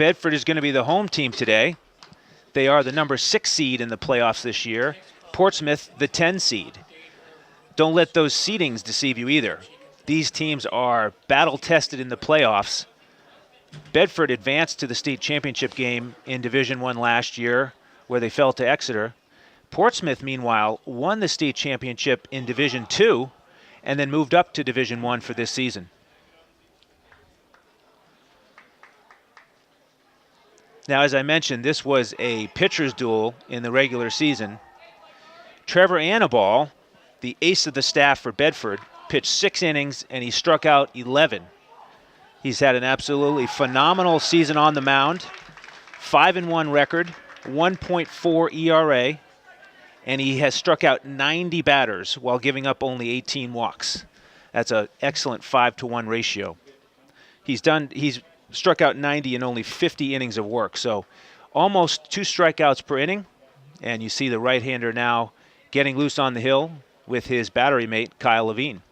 Bedford is going to be the home team today. They are the number 6 seed in the playoffs this year. Portsmouth, the 10 seed. Don't let those seedings deceive you either. These teams are battle-tested in the playoffs. Bedford advanced to the state championship game in Division I last year, where they fell to Exeter. Portsmouth, meanwhile, won the state championship in Division II and then moved up to Division I for this season. Now, as I mentioned, this was a pitcher's duel in the regular season. Trevor Annaball, the ace of the staff for Bedford, pitched 6 innings and he struck out 11. He's had an absolutely phenomenal season on the mound. 5-1 record, 1.4 ERA, and he has struck out 90 batters while giving up only 18 walks. That's an excellent 5-to-1 ratio. He's struck out 90 in only 50 innings of work, so almost 2 strikeouts per inning. And you see the right-hander now getting loose on the hill with his battery mate, Kyle Levine.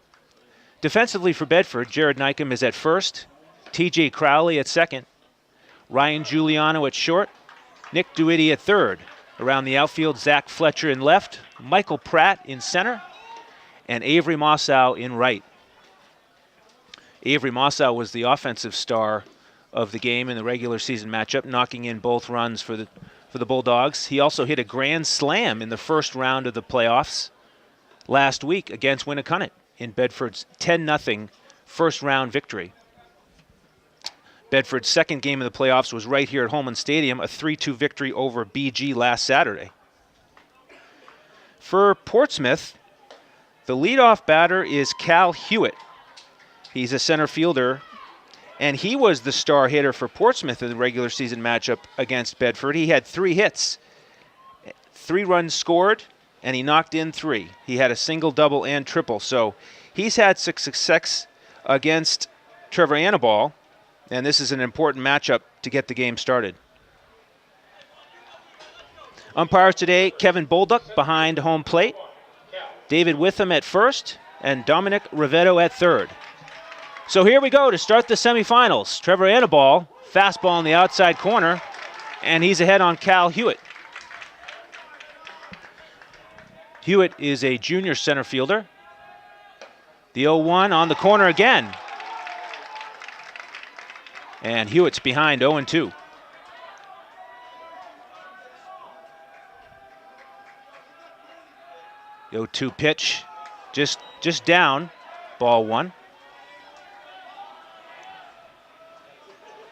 Defensively for Bedford, Jared Nykum is at first, T.J. Crowley at second, Ryan Giuliano at short, Nick Duity at third. Around the outfield, Zack Fletcher in left, Michael Pratt in center, and Avery Mossow in right. Avery Mossow was the offensive star of the game in the regular season matchup, knocking in both runs for the Bulldogs. He also hit a grand slam in the first round of the playoffs last week against Winnicunnet in Bedford's 10-0 first-round victory. Bedford's second game of the playoffs was right here at Holman Stadium, a 3-2 victory over BG last Saturday. For Portsmouth, the leadoff batter is Cal Hewitt. He's a center fielder, and he was the star hitter for Portsmouth in the regular season matchup against Bedford. He had 3 hits, 3 runs scored, and he knocked in 3. He had a single, double, and triple. So he's had success against Trevor Annaball, and this is an important matchup to get the game started. Umpires today, Kevin Bolduc behind home plate, David Witham at first, and Dominic Rivetto at third. So here we go to start the semifinals. Trevor Annaball, fastball in the outside corner, and he's ahead on Cal Hewitt. Hewitt is a junior center fielder. The 0-1 on the corner again. And Hewitt's behind 0-2. The 0-2 pitch, just down, ball 1.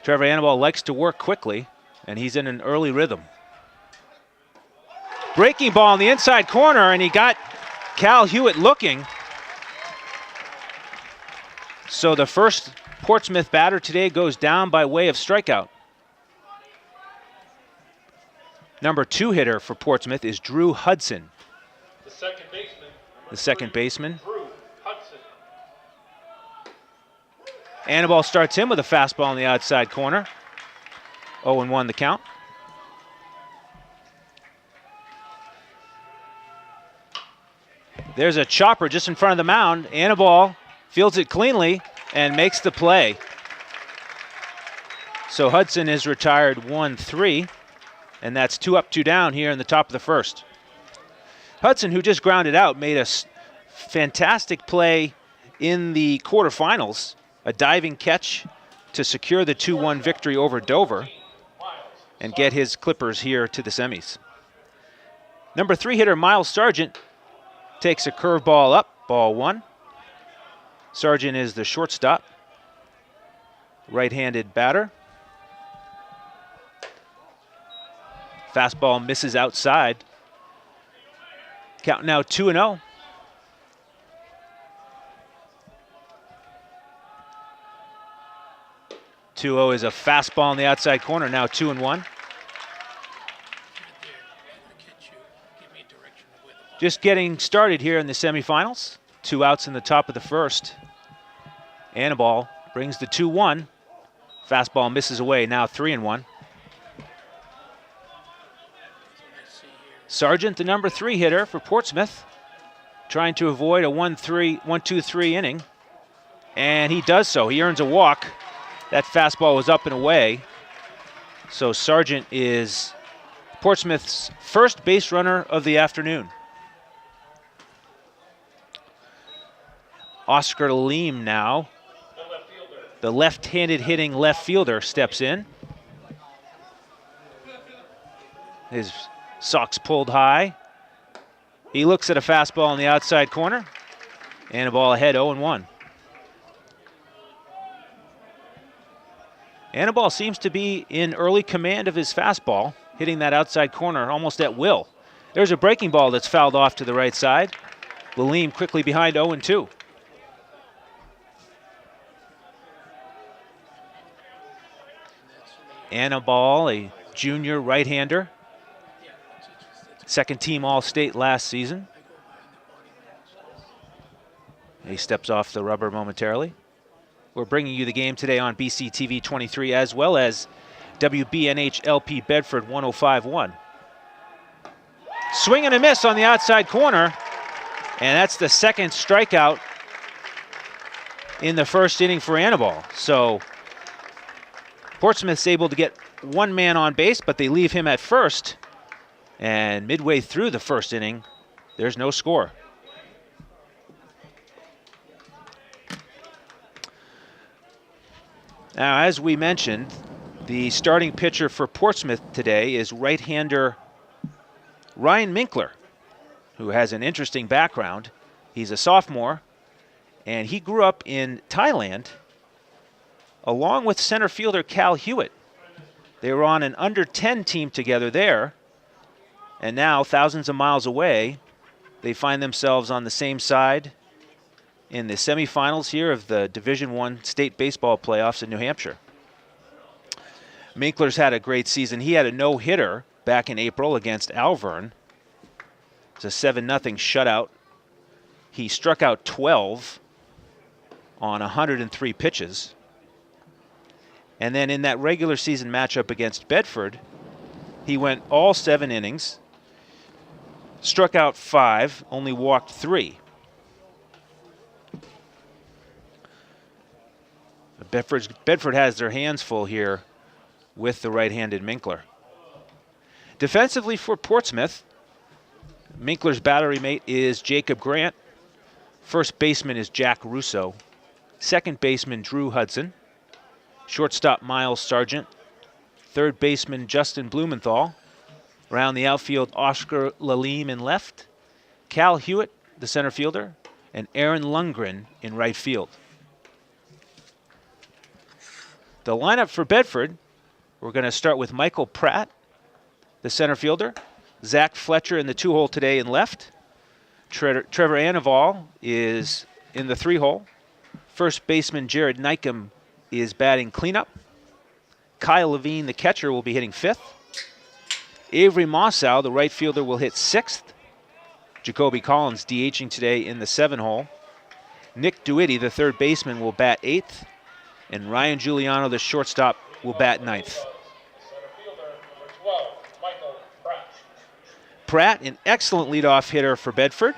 Trevor Annaball likes to work quickly, and he's in an early rhythm. Breaking ball in the inside corner, and he got Cal Hewitt looking. So the first Portsmouth batter today goes down by way of strikeout. Number 2 hitter for Portsmouth is Drew Hudson. The second baseman. Drew Hudson. Annaball starts him with a fastball in the outside corner. 0-1 the count. There's a chopper just in front of the mound. Annaball fields it cleanly and makes the play. So Hudson is retired 1-3, and that's 2 up, 2 down here in the top of the first. Hudson, who just grounded out, made a fantastic play in the quarterfinals, a diving catch to secure the 2-1 victory over Dover and get his Clippers here to the semis. Number 3 hitter Miles Sargent takes a curveball up, ball 1. Sargent is the shortstop, right-handed batter. Fastball misses outside. Count now 2-0. Is a fastball in the outside corner, now 2-1. Just getting started here in the semifinals. 2 outs in the top of the first. Annaball brings the 2-1. Fastball misses away, now 3-1. Sargent, the number 3 hitter for Portsmouth, trying to avoid a 1-2-3 inning. And he does so. He earns a walk. That fastball was up and away. So Sargent is Portsmouth's first base runner of the afternoon. Oscar Lima now, the left-handed hitting left fielder, steps in. His socks pulled high. He looks at a fastball in the outside corner, and a ball ahead, 0-1. Anibal seems to be in early command of his fastball, hitting that outside corner almost at will. There's a breaking ball that's fouled off to the right side. Levine quickly behind, 0-2. Anibal, a junior right-hander, second team All-State last season. He steps off the rubber momentarily. We're bringing you the game today on BCTV 23 as well as WBNH LP Bedford 105.1. Swing and a miss on the outside corner, and that's the second strikeout in the first inning for Anibal. So Portsmouth's able to get one man on base, but they leave him at first. And midway through the first inning, there's no score. Now, as we mentioned, the starting pitcher for Portsmouth today is right-hander Ryan Minkler, who has an interesting background. He's a sophomore, and he grew up in Thailand along with center fielder Cal Hewitt. They were on an under-10 team together there, and now, thousands of miles away, they find themselves on the same side in the semifinals here of the Division I state baseball playoffs in New Hampshire. Minkler's had a great season. He had a no-hitter back in April against Alvern. It's a 7-0 shutout. He struck out 12 on 103 pitches. And then in that regular season matchup against Bedford, he went all 7 innings, struck out 5, only walked 3. Bedford has their hands full here with the right-handed Minkler. Defensively for Portsmouth, Minkler's battery mate is Jacob Grant. First baseman is Jack Russo. Second baseman Drew Hudson. Shortstop Miles Sargent. Third baseman Justin Blumenthal. Around the outfield, Oscar Lima in left. Cal Hewitt, the center fielder. And Aaron Lundgren in right field. The lineup for Bedford, we're going to start with Michael Pratt, the center fielder. Zack Fletcher in the 2-hole today in left. Trevor Anibal is in the 3-hole. First baseman Jared Nykum is batting cleanup. Kyle Levine, the catcher, will be hitting 5th. Avery Mossow, the right fielder, will hit 6th. Jacoby Collins DHing today in the 7-hole. Nick Duity, the third baseman, will bat 8th. And Ryan Giuliano, the shortstop, will bat 9th. Pratt, an excellent leadoff hitter for Bedford.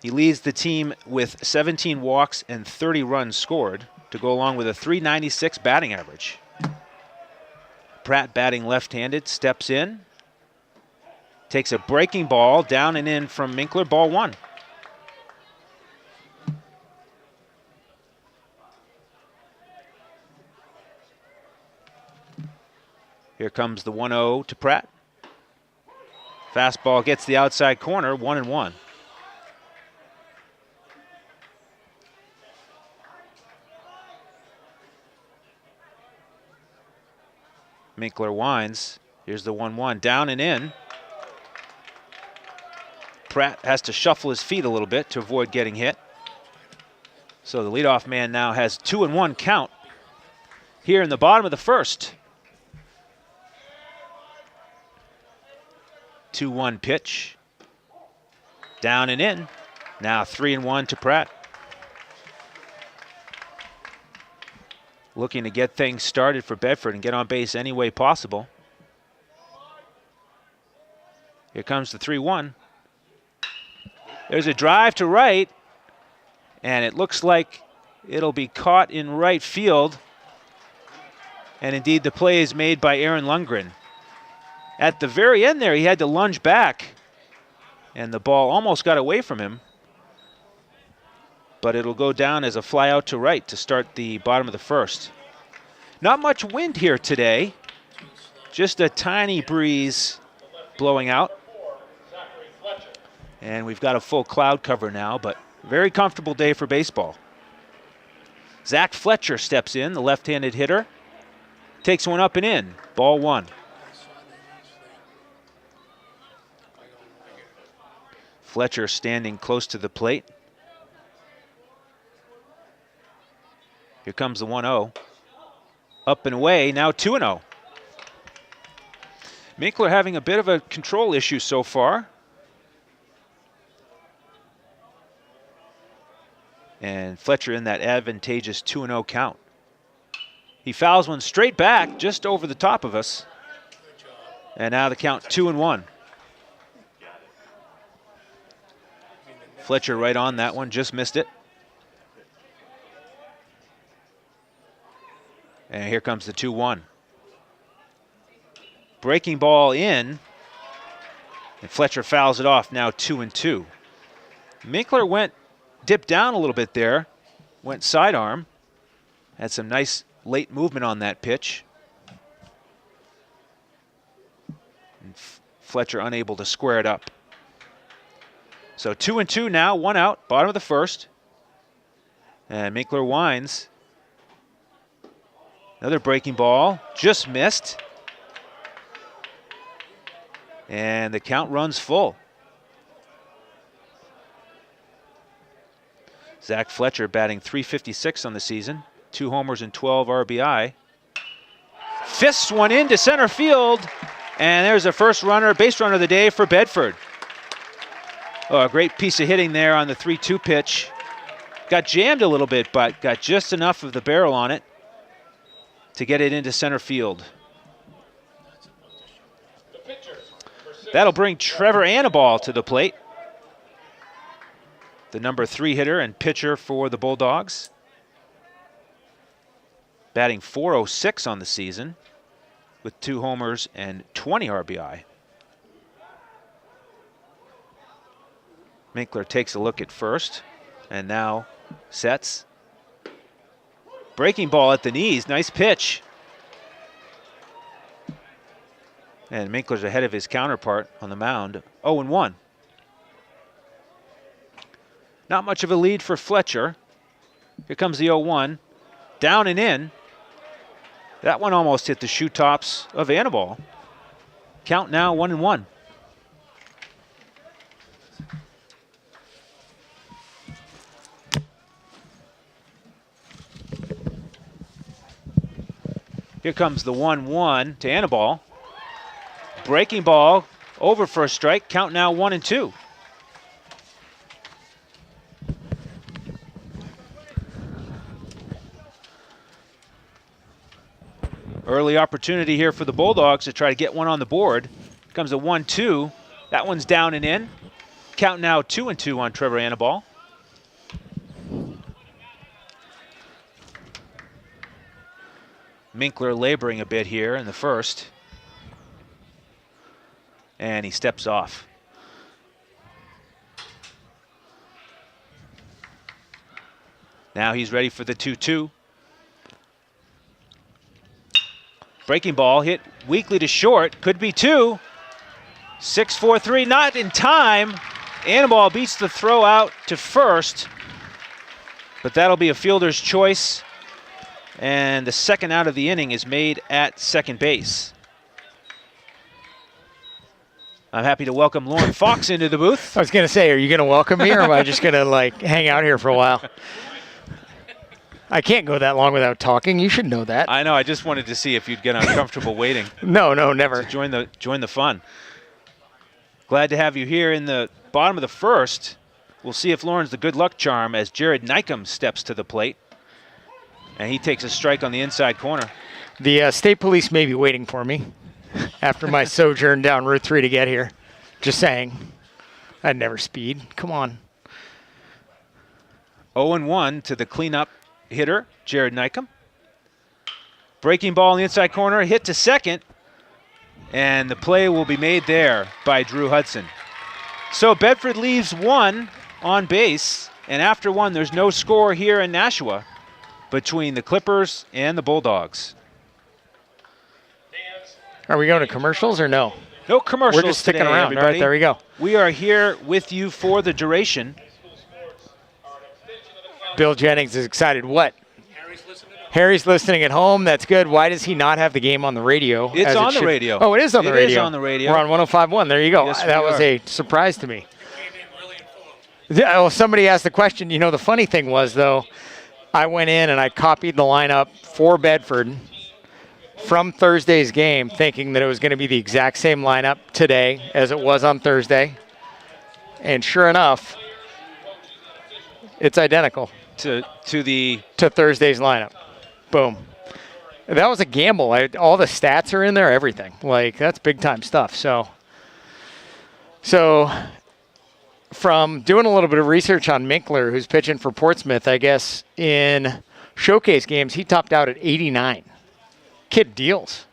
He leads the team with 17 walks and 30 runs scored to go along with a .396 batting average. Pratt, batting left-handed, steps in, takes a breaking ball down and in from Minkler, ball 1. Here comes the 1-0 to Pratt. Fastball gets the outside corner, 1-1. Minkler winds. Here's the 1-1, down and in. Pratt has to shuffle his feet a little bit to avoid getting hit. So the leadoff man now has 2-1 count here in the bottom of the first. 2-1 pitch. Down and in. Now 3-1 to Pratt. Looking to get things started for Bedford and get on base any way possible. Here comes the 3-1. There's a drive to right, and it looks like it'll be caught in right field. And indeed, the play is made by Aaron Lundgren. At the very end there, he had to lunge back, and the ball almost got away from him. But it'll go down as a fly out to right to start the bottom of the first. Not much wind here today. Just a tiny breeze blowing out. And we've got a full cloud cover now, but very comfortable day for baseball. Zack Fletcher steps in, the left-handed hitter. Takes one up and in. Ball one. Fletcher standing close to the plate. Here comes the 1-0. Up and away, now 2-0. Minkler having a bit of a control issue so far. And Fletcher in that advantageous 2-0 count. He fouls one straight back, just over the top of us. And now the count 2-1. Fletcher right on that one, just missed it. And here comes the 2-1. Breaking ball in. And Fletcher fouls it off, now 2-2. Minkler dipped down a little bit there, went sidearm. Had some nice late movement on that pitch. And Fletcher unable to square it up. So 2-2 now, one out, bottom of the first. And Minkler winds. Another breaking ball, just missed. And the count runs full. Zack Fletcher batting .356 on the season. 2 homers and 12 RBI. Fists one into center field. And there's a first runner, base runner of the day for Bedford. Oh, a great piece of hitting there on the 3-2 pitch. Got jammed a little bit, but got just enough of the barrel on it to get it into center field. That'll bring Trevor Annaball to the plate. The number 3 hitter and pitcher for the Bulldogs. Batting .406 on the season with 2 homers and 20 RBI. Minkler takes a look at first and now sets. Breaking ball at the knees, nice pitch. And Minkler's ahead of his counterpart on the mound, 0-1. Not much of a lead for Fletcher. Here comes the 0-1, down and in. That one almost hit the shoe tops of Annaball. Count now 1-1. Here comes the 1-1 to Annaball. Breaking ball over for a strike. Count now 1-2. Early opportunity here for the Bulldogs to try to get one on the board. Here comes a 1-2. That one's down and in. Count now 2-2 on Trevor Annaball. Minkler laboring a bit here in the first. And he steps off. Now he's ready for the 2-2. Breaking ball hit weakly to short. Could be 2. 6-4-3, not in time. Annaball beats the throw out to first. But that'll be a fielder's choice. And the second out of the inning is made at second base. I'm happy to welcome Lauren Fox into the booth. I was going to say, are you going to welcome me or am I just going to like hang out here for a while? I can't go that long without talking. You should know that. I know. I just wanted to see if you'd get uncomfortable waiting. No, never. So join the fun. Glad to have you here in the bottom of the first. We'll see if Lauren's the good luck charm as Jared Nykum steps to the plate. And he takes a strike on the inside corner. The state police may be waiting for me after my sojourn down Route 3 to get here. Just saying. I'd never speed. Come on. 0-1 to the cleanup hitter, Jared Nykum. Breaking ball in the inside corner, hit to second, and the play will be made there by Drew Hudson. So Bedford leaves one on base, and after one, there's no score here in Nashua between the Clippers and the Bulldogs. Are we going to commercials or no? No commercials. We're just sticking today, around. everybody. All right, there we go. We are here with you for the duration. Bill Jennings is excited. What? Harry's listening at home. That's good. Why does he not have the game on the radio? It's on the radio. Oh, it is on the radio. It is on the radio. We're on 105.1. There you go. Yes, that was a surprise to me. Yeah, well, somebody asked the question. You know, the funny thing was, though, I went in and I copied the lineup for Bedford from Thursday's game, thinking that it was going to be the exact same lineup today as it was on Thursday. And sure enough, it's identical to Thursday's lineup. Boom. That was a gamble. All the stats are in there, everything. Like, that's big time stuff. So from doing a little bit of research on Minkler, who's pitching for Portsmouth, I guess in showcase games, he topped out at 89. Kid deals.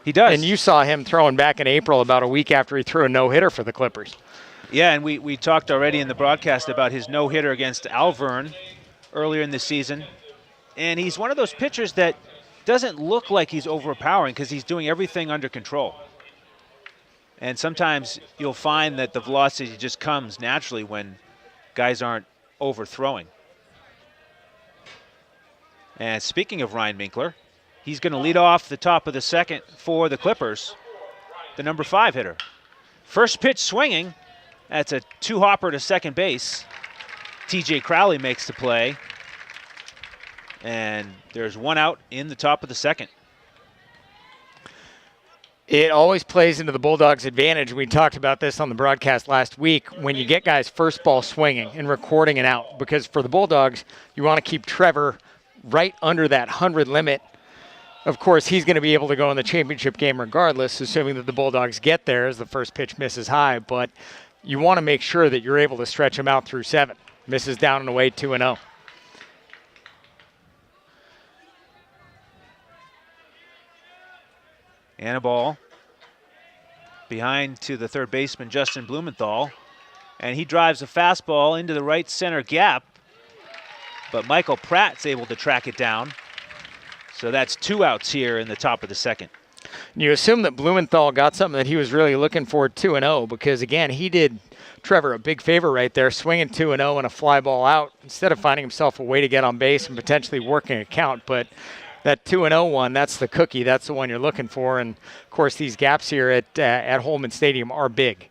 He does. And you saw him throwing back in April about a week after he threw a no-hitter for the Clippers. Yeah, and we talked already in the broadcast about his no-hitter against Alvern earlier in the season. And he's one of those pitchers that doesn't look like he's overpowering because he's doing everything under control. And sometimes you'll find that the velocity just comes naturally when guys aren't overthrowing. And speaking of Ryan Minkler, he's going to lead off the top of the second for the Clippers, the number 5 hitter. First pitch swinging. That's a 2-hopper to second base. TJ Crowley makes the play. And there's one out in the top of the second. It always plays into the Bulldogs' advantage. We talked about this on the broadcast last week when you get guys first ball swinging and recording it out. Because for the Bulldogs, you want to keep Trevor right under that 100 limit. Of course, he's going to be able to go in the championship game regardless, assuming that the Bulldogs get there as the first pitch misses high. But you want to make sure that you're able to stretch him out through 7. Misses down and away 2-0. And a ball behind to the third baseman, Justin Blumenthal. And he drives a fastball into the right center gap. But Michael Pratt's able to track it down. So that's 2 outs here in the top of the second. You assume that Blumenthal got something that he was really looking for, 2-0, because, again, he did Trevor a big favor right there, swinging 2-0 and a fly ball out instead of finding himself a way to get on base and potentially working a count. But that 2-0 one, that's the cookie. That's the one you're looking for. And, of course, these gaps here at Holman Stadium are big.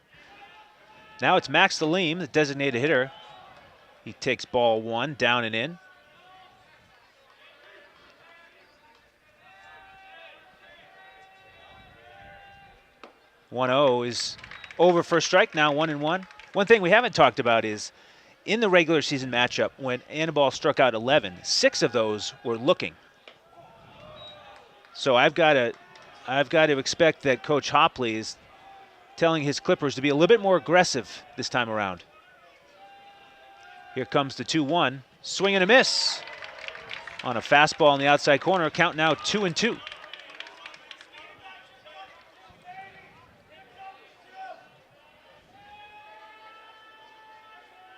Now it's Max Delim, the designated hitter. He takes ball 1 down and in. (1-0) is over for a strike now, 1-1. One thing we haven't talked about is in the regular season matchup when Anibal struck out 11, 6 of those were looking. So I've got to expect that Coach Hopley is telling his Clippers to be a little bit more aggressive this time around. Here comes the 2-1, swing and a miss on a fastball in the outside corner. Count now 2-2.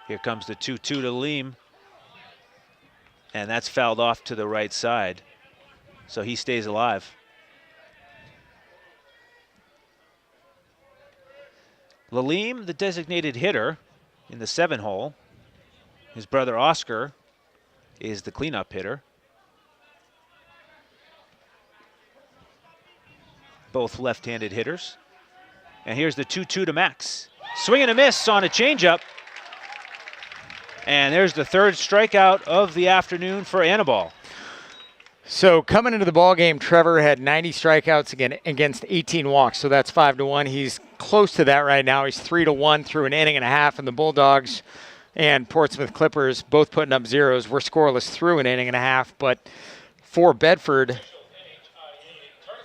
Here comes the 2-2 to Lima, and that's fouled off to the right side. So he stays alive. Lalim, the designated hitter in the 7 hole. His brother Oscar is the cleanup hitter. Both left-handed hitters. And here's the 2-2 to Max. Swing and a miss on a changeup. And there's the 3rd strikeout of the afternoon for Anibal. So coming into the ball game, Trevor had 90 strikeouts against 18 walks, so that's 5-1. He's close to that right now. He's 3-1 through an inning and a half, and the Bulldogs and Portsmouth Clippers both putting up zeros. We're scoreless through an inning and a half, but for Bedford,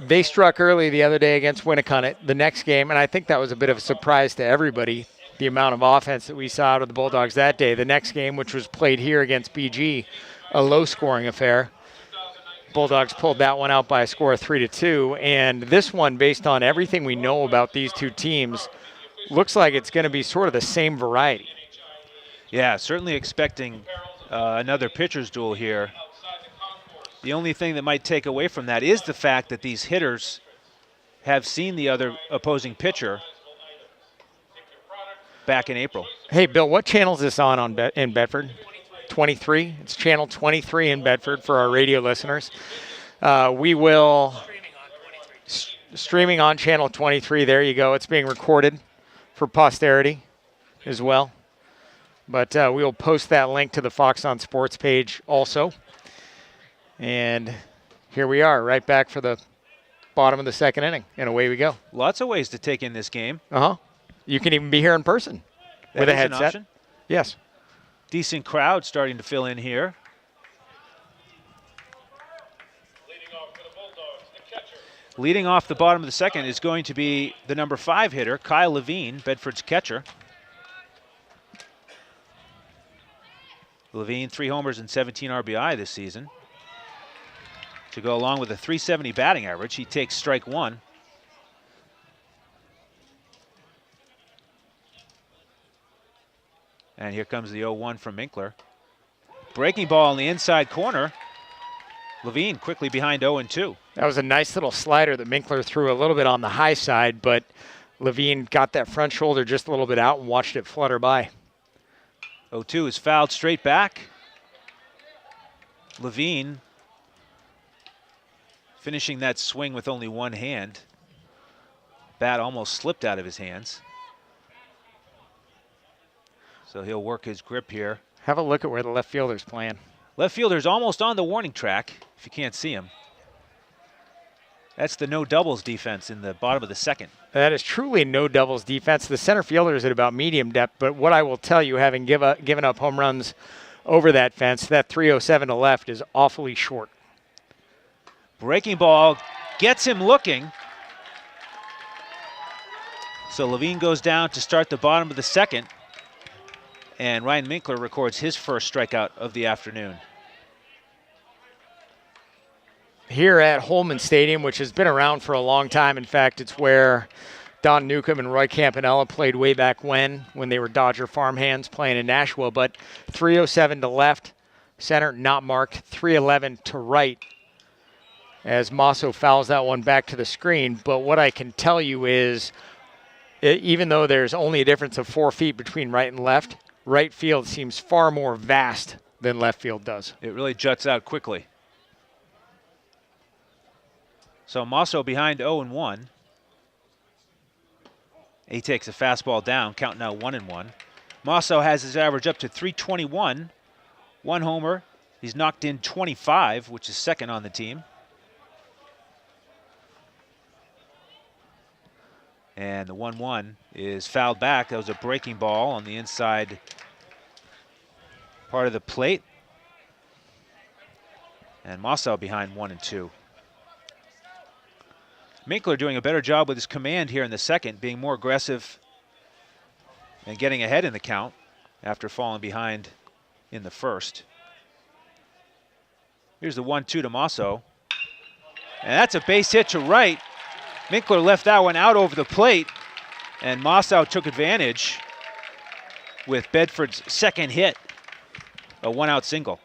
they struck early the other day against Winnicott the next game, and I think that was a bit of a surprise to everybody, the amount of offense that we saw out of the Bulldogs that day. The next game, which was played here against BG, a low-scoring affair. Bulldogs pulled that one out by a score of 3-2. And this one, based on everything we know about these two teams, looks like it's going to be sort of the same variety. Yeah, certainly expecting another pitcher's duel here. The only thing that might take away from that is the fact that these hitters have seen the other opposing pitcher back in April. Hey, Bill, what channel is this on in Bedford? 23. It's channel 23 in Bedford for our radio listeners. We will streaming on channel 23. There you go. It's being recorded for posterity as well. But we will post that link to the Fox on Sports page also. And here we are, right back for the bottom of the second inning, and away we go. Lots of ways to take in this game. You can even be here in person with a headset. An option? Yes. Decent crowd starting to fill in here. Leading off the bottom of the second is going to be the number 5 hitter, Kyle Levine, Bedford's catcher. Levine, 3 homers and 17 RBI this season. To go along with a .370 batting average, he takes strike 1. And here comes the 0-1 from Minkler. Breaking ball in the inside corner. Levine quickly behind 0-2. That was a nice little slider that Minkler threw a little bit on the high side, but Levine got that front shoulder just a little bit out and watched it flutter by. 0-2 is fouled straight back. Levine finishing that swing with only one hand. Bat almost slipped out of his hands. So he'll work his grip here. Have a look at where the left fielder's playing. Left fielder's almost on the warning track, if you can't see him. That's the no doubles defense in the bottom of the second. That is truly no doubles defense. The center fielder is at about medium depth, but what I will tell you, having given up home runs over that fence, that 307 to left is awfully short. Breaking ball gets him looking. So Levine goes down to start the bottom of the second. And Ryan Minkler records his first strikeout of the afternoon. Here at Holman Stadium, which has been around for a long time. In fact, it's where Don Newcomb and Roy Campanella played way back when they were Dodger farmhands playing in Nashua. But 307 to left, center not marked, 311 to right as Masso fouls that one back to the screen. But what I can tell you is, even though there's only a difference of 4 feet between right and left, right field seems far more vast than left field does. It really juts out quickly. So Masso behind 0-1. He takes a fastball down, count now 1-1. Masso has his average up to 321. 1 homer. He's knocked in 25, which is second on the team. And the 1-1 is fouled back. That was a breaking ball on the inside part of the plate. And Masso behind 1-2. Minkler doing a better job with his command here in the second, being more aggressive and getting ahead in the count after falling behind in the first. Here's the 1-2 to Masso. And that's a base hit to right. Minkler left that one out over the plate, and Masso took advantage with Bedford's second hit, a 1-out single.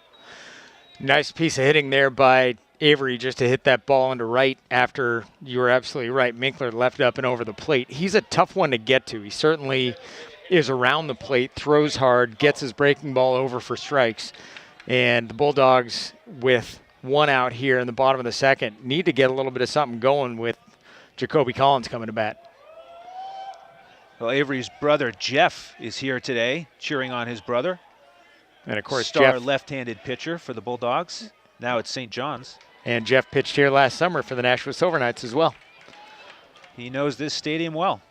Nice piece of hitting there by Avery just to hit that ball into right after you were absolutely right. Minkler left up and over the plate. He's a tough one to get to. He certainly is around the plate, throws hard, gets his breaking ball over for strikes. And the Bulldogs, with 1 out here in the bottom of the second, need to get a little bit of something going with Jacoby Collins coming to bat. Well, Avery's brother Jeff is here today, cheering on his brother. And of course, Star Jeff, left-handed pitcher for the Bulldogs. Now it's St. John's. And Jeff pitched here last summer for the Nashua Silver Knights as well. He knows this stadium well.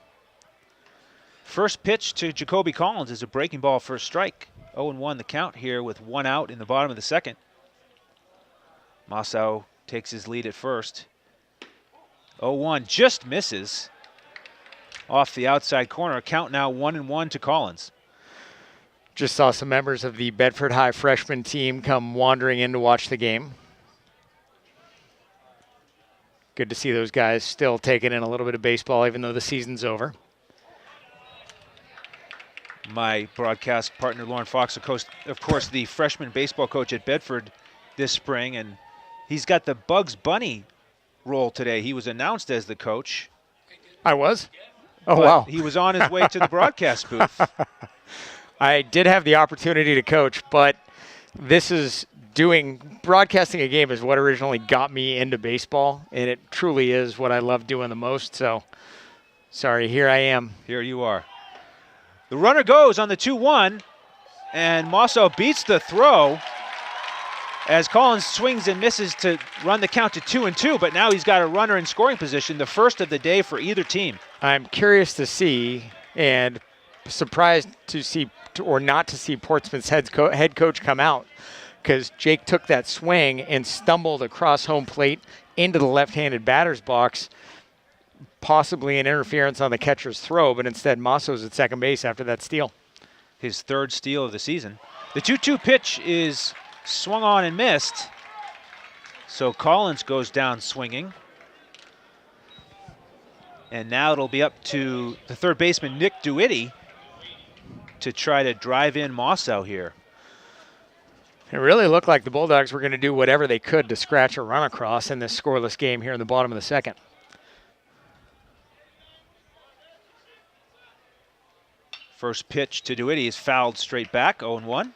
First pitch to Jacoby Collins is a breaking ball for a strike. 0-1 the count here with 1 out in the bottom of the second. Masso takes his lead at first. 0-1 just misses off the outside corner. Count now 1-1 to Collins. Just saw some members of the Bedford High freshman team come wandering in to watch the game. Good to see those guys still taking in a little bit of baseball, even though the season's over. My broadcast partner, Lauren Fox, of course, the freshman baseball coach at Bedford this spring, and he's got the Bugs Bunny role today. He was announced as the coach. I was? Oh, wow. He was on his way to the broadcast booth. I did have the opportunity to coach, but broadcasting a game is what originally got me into baseball, and it truly is what I love doing the most. So, sorry, here I am. Here you are. The runner goes on the 2-1, and Mosso beats the throw as Collins swings and misses to run the count to 2-2, but now he's got a runner in scoring position, the first of the day for either team. I'm curious to see and surprised to see or not to see Portsmouth's head coach come out, because Jake took that swing and stumbled across home plate into the left-handed batter's box, possibly an interference on the catcher's throw, but instead Mosso's at second base after that steal. His third steal of the season. The 2-2 pitch is swung on and missed, so Collins goes down swinging. And now it'll be up to the third baseman, Nick DeWitty, to try to drive in Mosso here. It really looked like the Bulldogs were going to do whatever they could to scratch a run across in this scoreless game here in the bottom of the second. First pitch to DeWitty is fouled straight back, 0-1.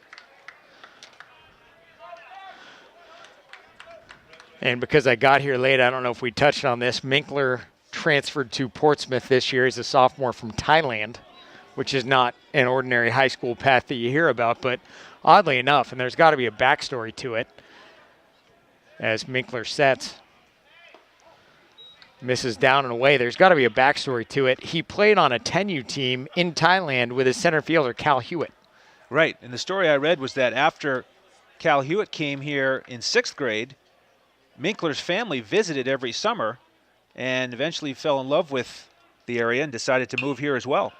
And because I got here late, I don't know if we touched on this, Minkler transferred to Portsmouth this year. He's a sophomore from Thailand, which is not an ordinary high school path that you hear about, but oddly enough, and there's got to be a backstory to it, as Minkler sets, misses down and away. There's got to be a backstory to it. He played on a 10U team in Thailand with his center fielder, Cal Hewitt. Right, and the story I read was that after Cal Hewitt came here in 6th grade, Minkler's family visited every summer and eventually fell in love with the area and decided to move here as well.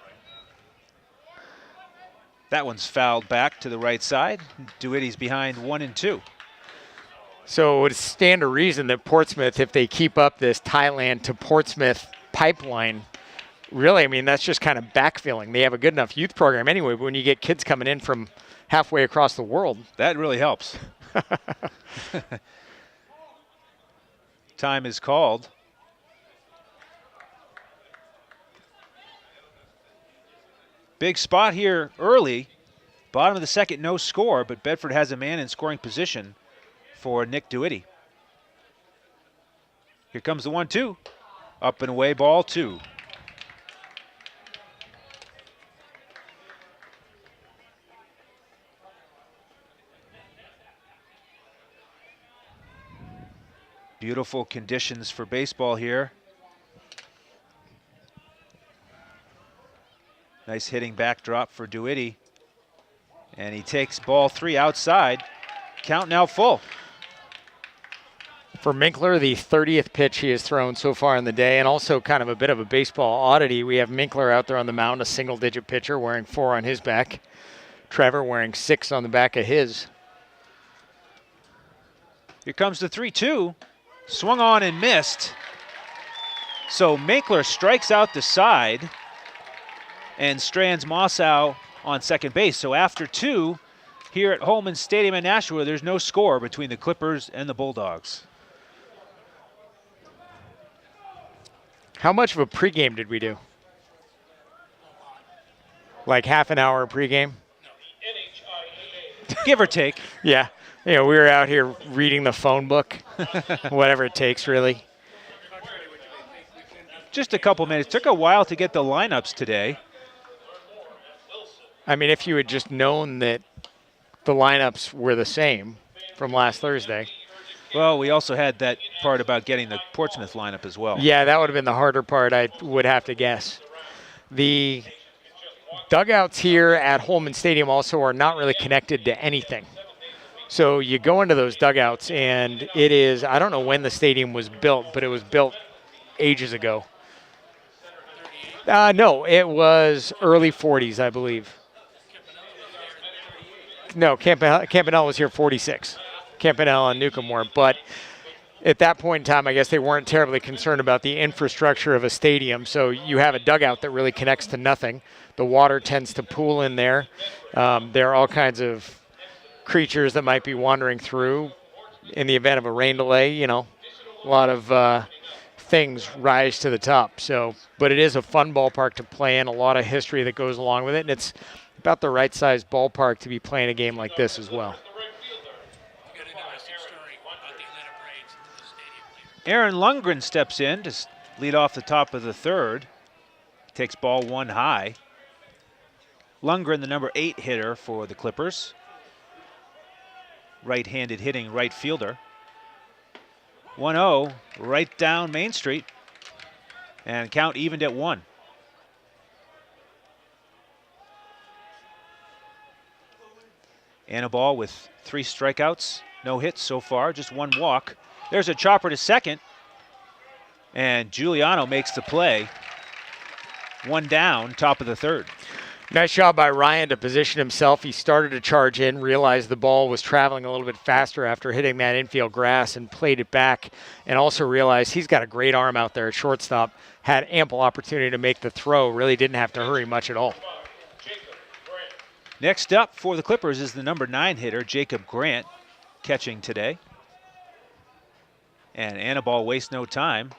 That one's fouled back to the right side. DeWitty's behind 1-2. So it would stand to reason that Portsmouth, if they keep up this Thailand to Portsmouth pipeline, really, I mean, that's just kind of backfilling. They have a good enough youth program anyway, but when you get kids coming in from halfway across the world. That really helps. Time is called. Big spot here early. Bottom of the second, no score, but Bedford has a man in scoring position for Nick DeWitty. Here comes the 1-2. Up and away, ball 2. Beautiful conditions for baseball here. Nice hitting backdrop for DeWitty. And he takes ball 3 outside. Count now full. For Minkler, the 30th pitch he has thrown so far in the day, and also kind of a bit of a baseball oddity. We have Minkler out there on the mound, a single-digit pitcher, wearing 4 on his back. Trevor wearing 6 on the back of his. Here comes the 3-2. Swung on and missed. So Minkler strikes out the side and strands Mosso on second base. So after 2, here at Holman Stadium in Nashua, there's no score between the Clippers and the Bulldogs. How much of a pregame did we do? Like half an hour pregame? Give or take. Yeah. You know, we were out here reading the phone book, whatever it takes, really. Just a couple minutes. Took a while to get the lineups today. I mean, if you had just known that the lineups were the same from last Thursday. Well, we also had that part about getting the Portsmouth lineup as well. Yeah, that would have been the harder part, I would have to guess. The dugouts here at Holman Stadium also are not really connected to anything. So you go into those dugouts, and it is, I don't know when the stadium was built, but it was built ages ago. No, it was early 40s, I believe. No, Campanelle was here 46. Campanelle and Newcomb were, but at that point in time, I guess they weren't terribly concerned about the infrastructure of a stadium. So you have a dugout that really connects to nothing. The water tends to pool in there. There are all kinds of creatures that might be wandering through. In the event of a rain delay, a lot of things rise to the top. So, but it is a fun ballpark to play in, a lot of history that goes along with it, and it's about the right size ballpark to be playing a game like this as well. Aaron Lundgren steps in to lead off the top of the third. Takes ball 1 high. Lundgren, the number 8 hitter for the Clippers. Right-handed hitting right fielder. 1-0, right down Main Street. And count evened at 1. Anibal with 3 strikeouts, no hits so far, just 1 walk. There's a chopper to second, and Giuliano makes the play. 1 down, top of the third. Nice job by Ryan to position himself. He started to charge in, realized the ball was traveling a little bit faster after hitting that infield grass and played it back, and also realized he's got a great arm out there at shortstop, had ample opportunity to make the throw, really didn't have to hurry much at all. Next up for the Clippers is the number 9 hitter, Jacob Grant, catching today. And Anibal wastes no time.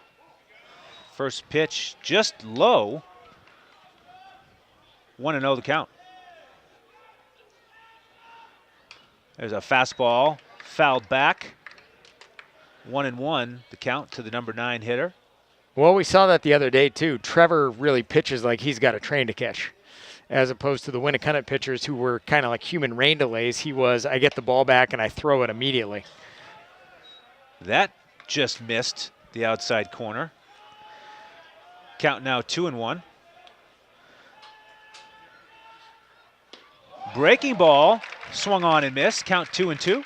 First pitch just low. 1-0 the count. There's a fastball fouled back. 1-1 the count to the number 9 hitter. Well, we saw that the other day too. Trevor really pitches like he's got a train to catch, as opposed to the Winnacunnet pitchers who were kind of like human rain delays. He was, I get the ball back and I throw it immediately. That just missed the outside corner. Count now 2-1. Breaking ball, swung on and missed. Count 2-2.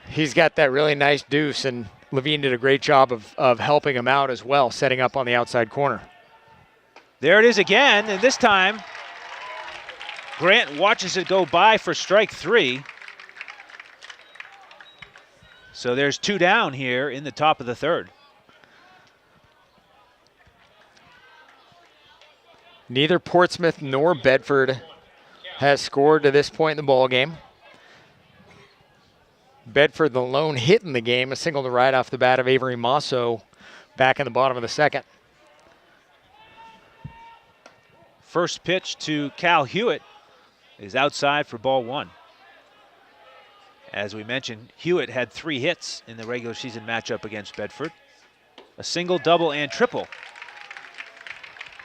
He's got that really nice deuce, and Levine did a great job of helping him out as well, setting up on the outside corner. There it is again, and this time Grant watches it go by for strike 3. So there's 2 down here in the top of the third. Neither Portsmouth nor Bedford has scored to this point in the ball game. Bedford, the lone hit in the game, a single to right off the bat of Avery Masso back in the bottom of the second. First pitch to Cal Hewitt is outside for ball 1. As we mentioned, Hewitt had 3 hits in the regular season matchup against Bedford. A single, double, and triple.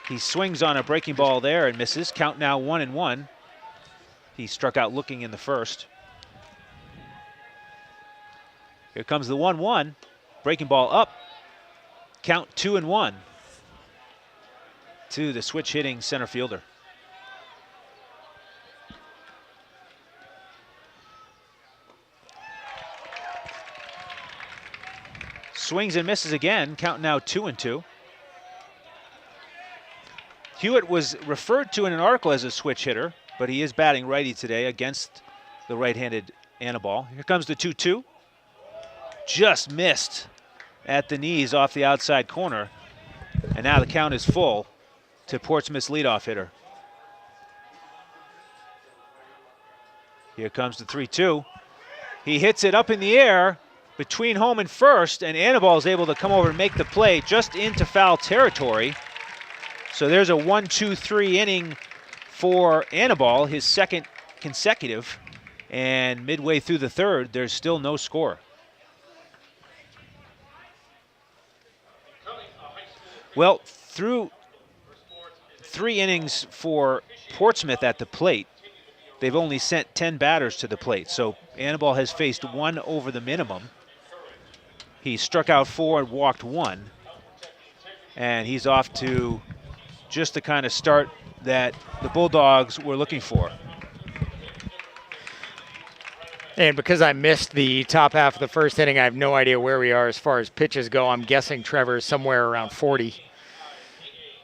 He swings on a breaking ball there and misses. Count now 1-1. He struck out looking in the first. Here comes the 1-1. Breaking ball up. Count 2-1 to the switch hitting center fielder. Swings and misses again. Count now 2-2. Hewitt was referred to in an article as a switch hitter, but he is batting righty today against the right-handed Anibal. Here comes the 2-2. Just missed at the knees off the outside corner. And now the count is full to Portsmouth's leadoff hitter. Here comes the 3-2. He hits it up in the air between home and first, and Anibal is able to come over and make the play just into foul territory. So there's a 1-2-3 inning for Anibal, his second consecutive. And midway through the third, there's still no score. Well, through 3 innings for Portsmouth at the plate, they've only sent 10 batters to the plate. So Anibal has faced 1 over the minimum. He struck out 4 and walked 1. And he's off to just the kind of start that the Bulldogs were looking for. And because I missed the top half of the first inning, I have no idea where we are as far as pitches go. I'm guessing Trevor is somewhere around 40.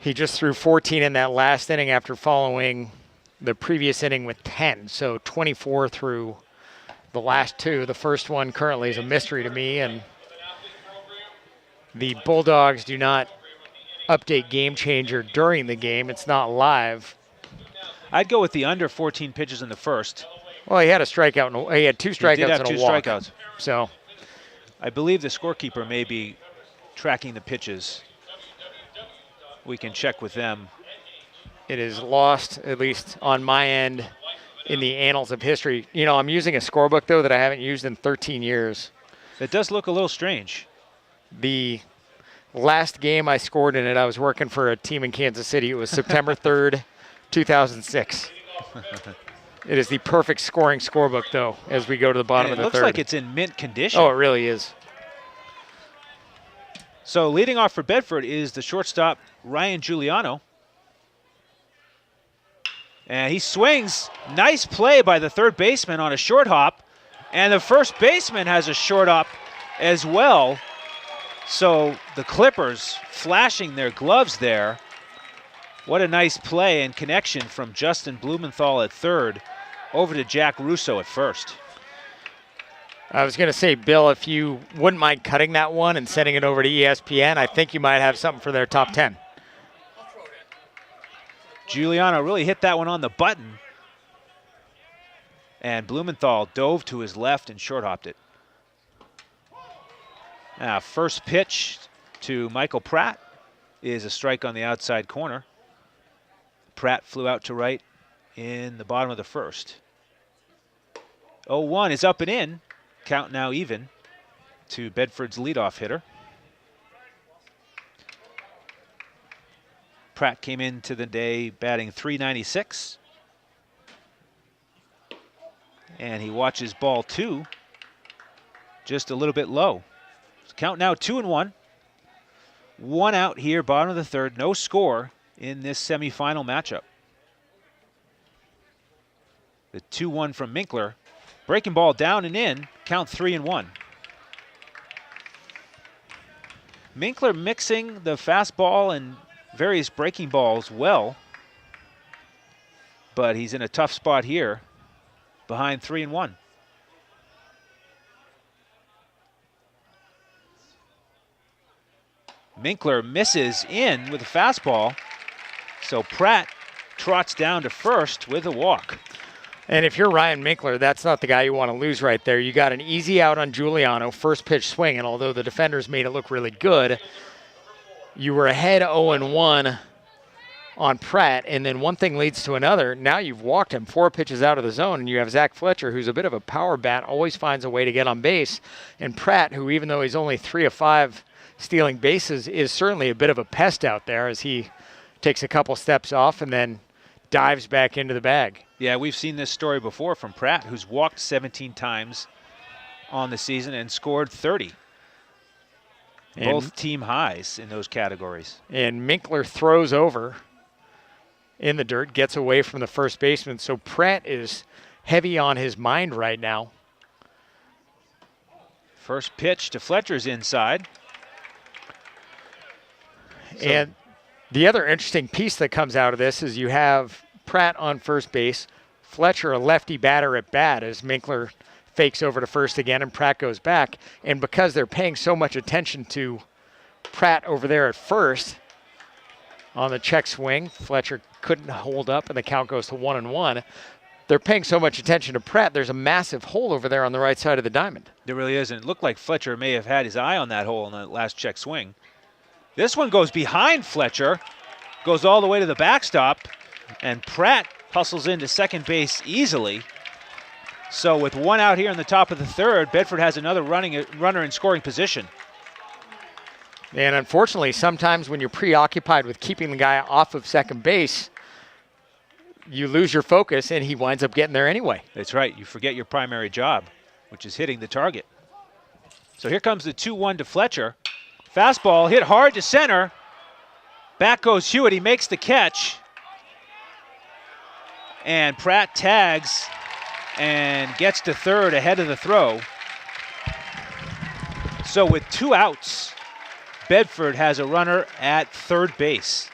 He just threw 14 in that last inning after following the previous inning with 10. So 24 through the last two. The first one currently is a mystery to me, and the Bulldogs do not update Game Changer during the game. It's not live. I'd go with the under 14 pitches in the first. Well, he had a strikeout. He had two strikeouts He did have and a two walk. strikeouts. So I believe the scorekeeper may be tracking the pitches. We can check with them. it is lost, at least on my end, in the annals of history. You know, I'm using a scorebook, though, that I haven't used in 13 years. It does look a little strange. The last game I scored in it, I was working for a team in Kansas City. It was September 3rd, 2006. It is the perfect scoring scorebook, though, as we go to the bottom of the third. It looks like it's in mint condition. Oh, it really is. So leading off for Bedford is the shortstop, Ryan Giuliano. And he swings. Nice play by the third baseman on a short hop. And the first baseman has a short hop as well. So the Clippers flashing their gloves there. What a nice play and connection from Justin Blumenthal at third over to Jack Russo at first. I was going to say, Bill, if you wouldn't mind cutting that one and sending it over to ESPN, I think you might have something for their top 10. Giuliano really hit that one on the button. And Blumenthal dove to his left and short-hopped it. Now, first pitch to Michael Pratt is a strike on the outside corner. Pratt flew out to right in the bottom of the first. 0-1 is up and in. Count now even to Bedford's leadoff hitter. Pratt came into the day batting .396. And he watches ball two, just a little bit low. Count now 2-1. One out here, bottom of the third, no score in this semifinal matchup. The 2-1 from Minkler. Breaking ball down and in, count 3-1. Minkler mixing the fastball and various breaking balls well, but he's in a tough spot here behind 3-1. Minkler misses in with a fastball, so Pratt trots down to first with a walk. And if you're Ryan Minkler, that's not the guy you want to lose right there. You got an easy out on Giuliano, first pitch swing, and although the defenders made it look really good, you were ahead 0-1 on Pratt, and then one thing leads to another. Now you've walked him 4 pitches out of the zone, and you have Zack Fletcher, who's a bit of a power bat, always finds a way to get on base, and Pratt, who even though he's only 3 of 5 stealing bases, is certainly a bit of a pest out there as he takes a couple steps off and then dives back into the bag. Yeah, we've seen this story before from Pratt, who's walked 17 times on the season and scored 30. Both team highs in those categories. And Minkler throws over in the dirt, gets away from the first baseman. So Pratt is heavy on his mind right now. First pitch to Fletcher's inside. And the other interesting piece that comes out of this is you have Pratt on first base, Fletcher a lefty batter at bat as Minkler fakes over to first again and Pratt goes back. And because they're paying so much attention to Pratt over there at first on the check swing, Fletcher couldn't hold up and the count goes to 1-1. They're paying so much attention to Pratt, there's a massive hole over there on the right side of the diamond. There really is, and it looked like Fletcher may have had his eye on that hole in the last check swing. This one goes behind Fletcher, goes all the way to the backstop, and Pratt hustles into second base easily. So with one out here in the top of the third, Bedford has another runner in scoring position. And unfortunately, sometimes when you're preoccupied with keeping the guy off of second base, you lose your focus and he winds up getting there anyway. That's right. You forget your primary job, which is hitting the target. So here comes the 2-1 to Fletcher. Fastball hit hard to center. Back goes Hewitt. He makes the catch. And Pratt tags and gets to third ahead of the throw. So with 2 outs, Bedford has a runner at third base.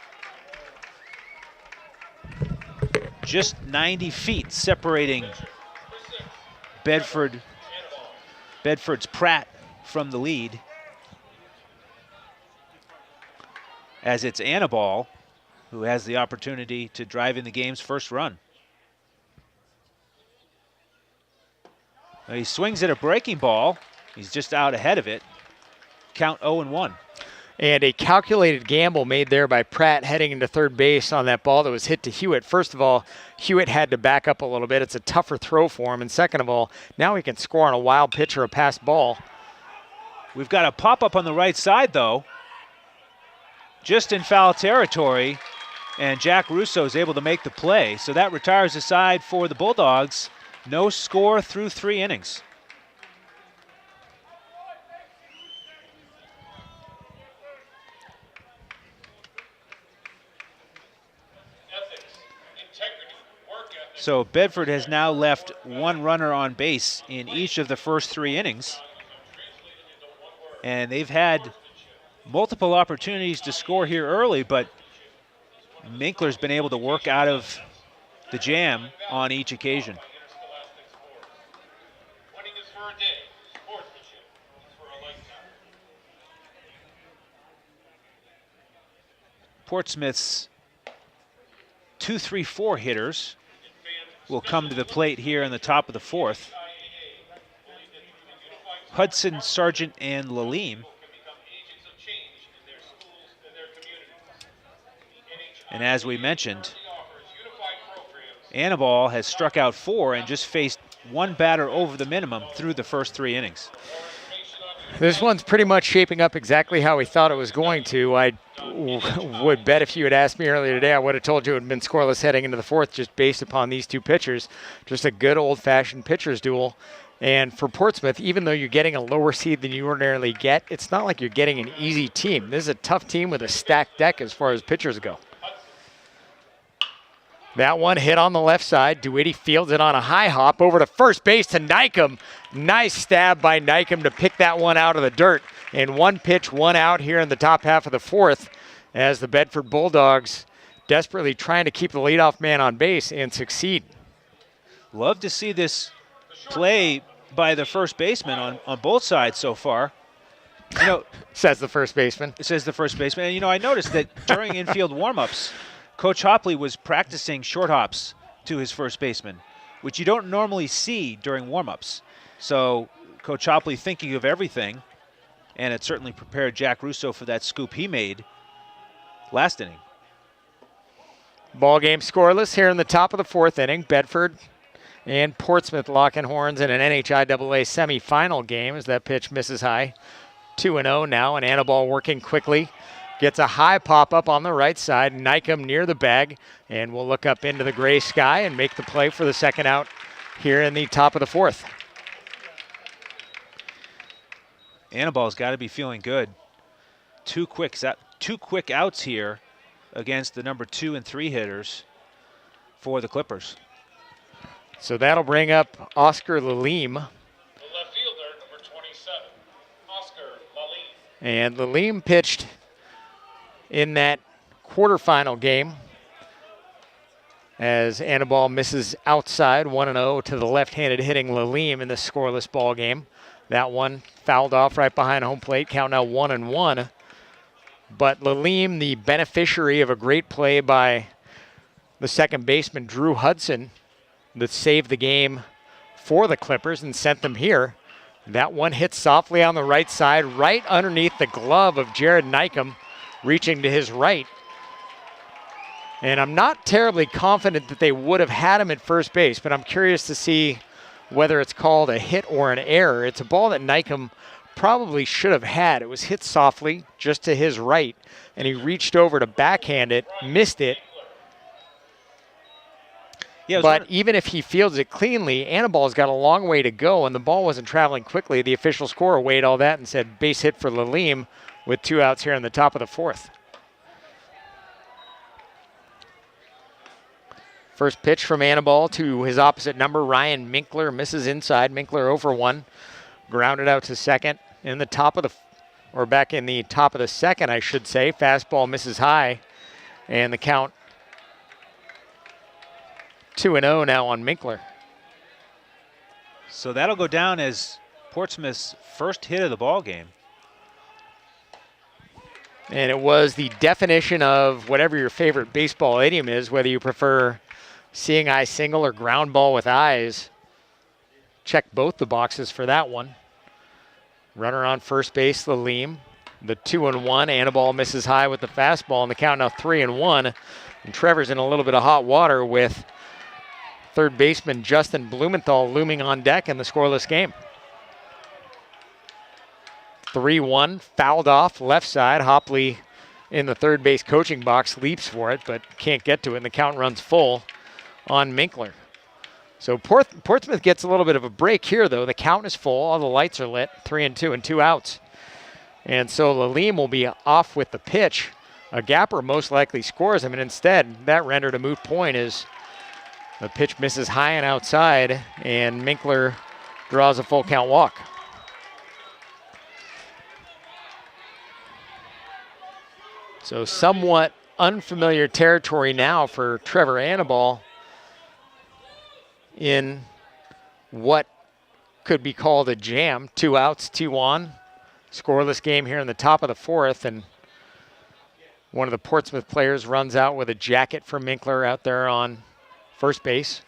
Just 90 feet separating Bedford's Pratt from the lead, as it's Annaball who has the opportunity to drive in the game's first run. Now he swings at a breaking ball. He's just out ahead of it. Count 0-1. And a calculated gamble made there by Pratt heading into third base on that ball that was hit to Hewitt. First of all, Hewitt had to back up a little bit. It's a tougher throw for him. And second of all, now he can score on a wild pitch or a passed ball. We've got a pop-up on the right side, though, just in foul territory, and Jack Russo is able to make the play. So that retires the side for the Bulldogs. No score through 3 innings. So Bedford has now left 1 runner on base in each of the first 3 innings. And they've had multiple opportunities to score here early, but Minkler's been able to work out of the jam on each occasion. Portsmouth's 2-3-4 hitters will come to the plate here in the top of the 4th. Hudson, Sargent, and Levine. And as we mentioned, Annaball has struck out 4 and just faced 1 batter over the minimum through the first 3 innings. This one's pretty much shaping up exactly how we thought it was going to. I would bet if you had asked me earlier today, I would have told you it would have been scoreless heading into the 4th just based upon these 2 pitchers. Just a good old-fashioned pitcher's duel. And for Portsmouth, even though you're getting a lower seed than you ordinarily get, it's not like you're getting an easy team. This is a tough team with a stacked deck as far as pitchers go. That one hit on the left side. DeWitty fields it on a high hop over to first base to Nykum. Nice stab by Nykum to pick that one out of the dirt. And 1 pitch, 1 out here in the top half of the 4th as the Bedford Bulldogs desperately trying to keep the leadoff man on base and succeed. Love to see this play by the first baseman on both sides so far. You know, says the first baseman. It says the first baseman. And, you know, I noticed that during infield warm-ups, Coach Hopley was practicing short hops to his first baseman, which you don't normally see during warm-ups. So Coach Hopley thinking of everything, and it certainly prepared Jack Russo for that scoop he made last inning. Ball game scoreless here in the top of the 4th inning. Bedford and Portsmouth locking horns in an NHIAA semifinal game as that pitch misses high. 2-0 now, and Annaball working quickly. Gets a high pop-up on the right side. Nykum near the bag, and we'll look up into the gray sky and make the play for the second out here in the top of the 4th. Annaball's got to be feeling good. 2 quick outs here against the number 2 and 3 hitters for the Clippers. So that'll bring up Oscar Levine. The left fielder, number 27, Oscar Levine. And Levine pitched in that quarterfinal game as Annaball misses outside 1-0 to the left-handed hitting Levine in the scoreless ball game. That one fouled off right behind home plate, count now 1-1. But Levine, the beneficiary of a great play by the second baseman, Drew Hudson, that saved the game for the Clippers and sent them here. That one hit softly on the right side, right underneath the glove of Jared Nykum, reaching to his right. And I'm not terribly confident that they would have had him at first base, but I'm curious to see whether it's called a hit or an error. It's a ball that Nykum probably should have had. It was hit softly just to his right, and he reached over to backhand it, missed it. Yeah, but even if he fields it cleanly, Annaball's got a long way to go, and the ball wasn't traveling quickly. The official scorer weighed all that and said base hit for Levine with 2 outs here in the top of the 4th. First pitch from Annaball to his opposite number, Ryan Minkler, misses inside. Minkler over 1, grounded out to second in the top of the, or back in the top of the 2nd, I should say. Fastball misses high, and the count 2-0 now on Minkler. So that'll go down as Portsmouth's first hit of the ball game. And it was the definition of whatever your favorite baseball idiom is, whether you prefer seeing eye single or ground ball with eyes. Check both the boxes for that one. Runner on first base, Levine. The 2-1. Anibal misses high with the fastball, and the count now 3-1. And Trevor's in a little bit of hot water with third baseman Justin Blumenthal looming on deck in the scoreless game. 3-1, fouled off left side. Hopley in the third base coaching box leaps for it, but can't get to it, and the count runs full on Minkler. So Portsmouth gets a little bit of a break here, though. The count is full. All the lights are lit. 3-2 and 2 outs. And so Lima will be off with the pitch. A gapper most likely scores him, and instead that rendered a moot point as the pitch misses high and outside, and Minkler draws a full count walk. So somewhat unfamiliar territory now for Trevor Anibal in what could be called a jam. 2 outs, 2 on. Scoreless game here in the top of the fourth, and one of the Portsmouth players runs out with a jacket from Minkler out there on first base.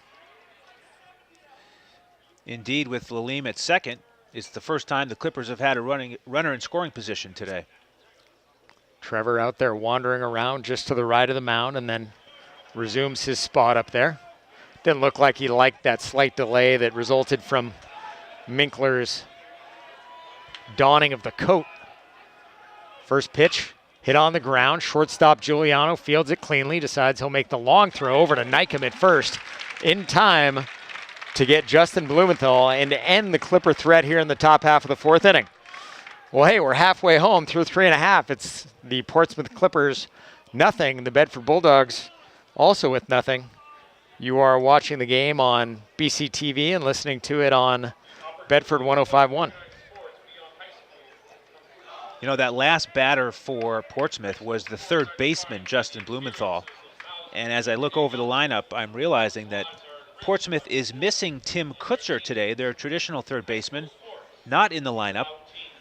Indeed, with Lima at second, it's the first time the Clippers have had a runner in scoring position today. Trevor out there wandering around just to the right of the mound and then resumes his spot up there. Didn't look like he liked that slight delay that resulted from Minkler's donning of the coat. First pitch, hit on the ground. Shortstop Giuliano fields it cleanly, decides he'll make the long throw over to Nykum at first in time to get Justin Blumenthal and to end the Clipper threat here in the top half of the fourth inning. Well, hey, we're halfway home through 3.5. It's the Portsmouth Clippers nothing, the Bedford Bulldogs also with nothing. You are watching the game on BCTV and listening to it on Bedford 105.1. You know, that last batter for Portsmouth was the third baseman, Justin Blumenthal. And as I look over the lineup, I'm realizing that Portsmouth is missing Tim Kutzer today, their traditional third baseman, not in the lineup.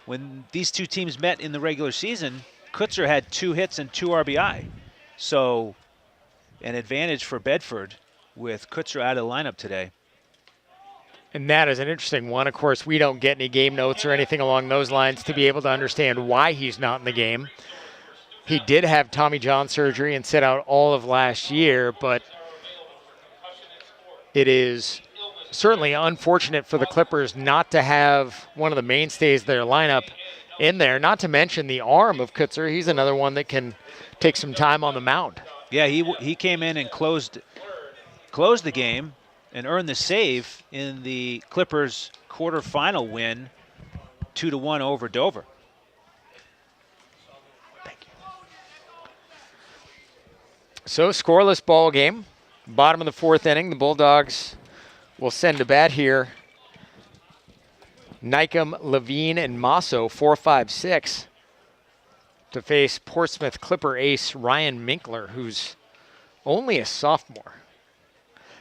When these two teams met in the regular season, Kutzer had 2 hits and 2 RBI. So an advantage for Bedford with Kutzer out of the lineup today. And that is an interesting one. Of course, we don't get any game notes or anything along those lines to be able to understand why he's not in the game. He did have Tommy John surgery and sit out all of last year, but it is certainly unfortunate for the Clippers not to have one of the mainstays of their lineup in there, not to mention the arm of Kutzer. He's another one that can take some time on the mound. Yeah, he came in and closed the game and earned the save in the Clippers' quarterfinal win, 2-1 over Dover. Thank you. So, scoreless ball game. Bottom of the fourth inning, the Bulldogs will send to bat here. Nykum, Levine, and Masso, 4-5-6, to face Portsmouth Clipper ace Ryan Minkler, who's only a sophomore.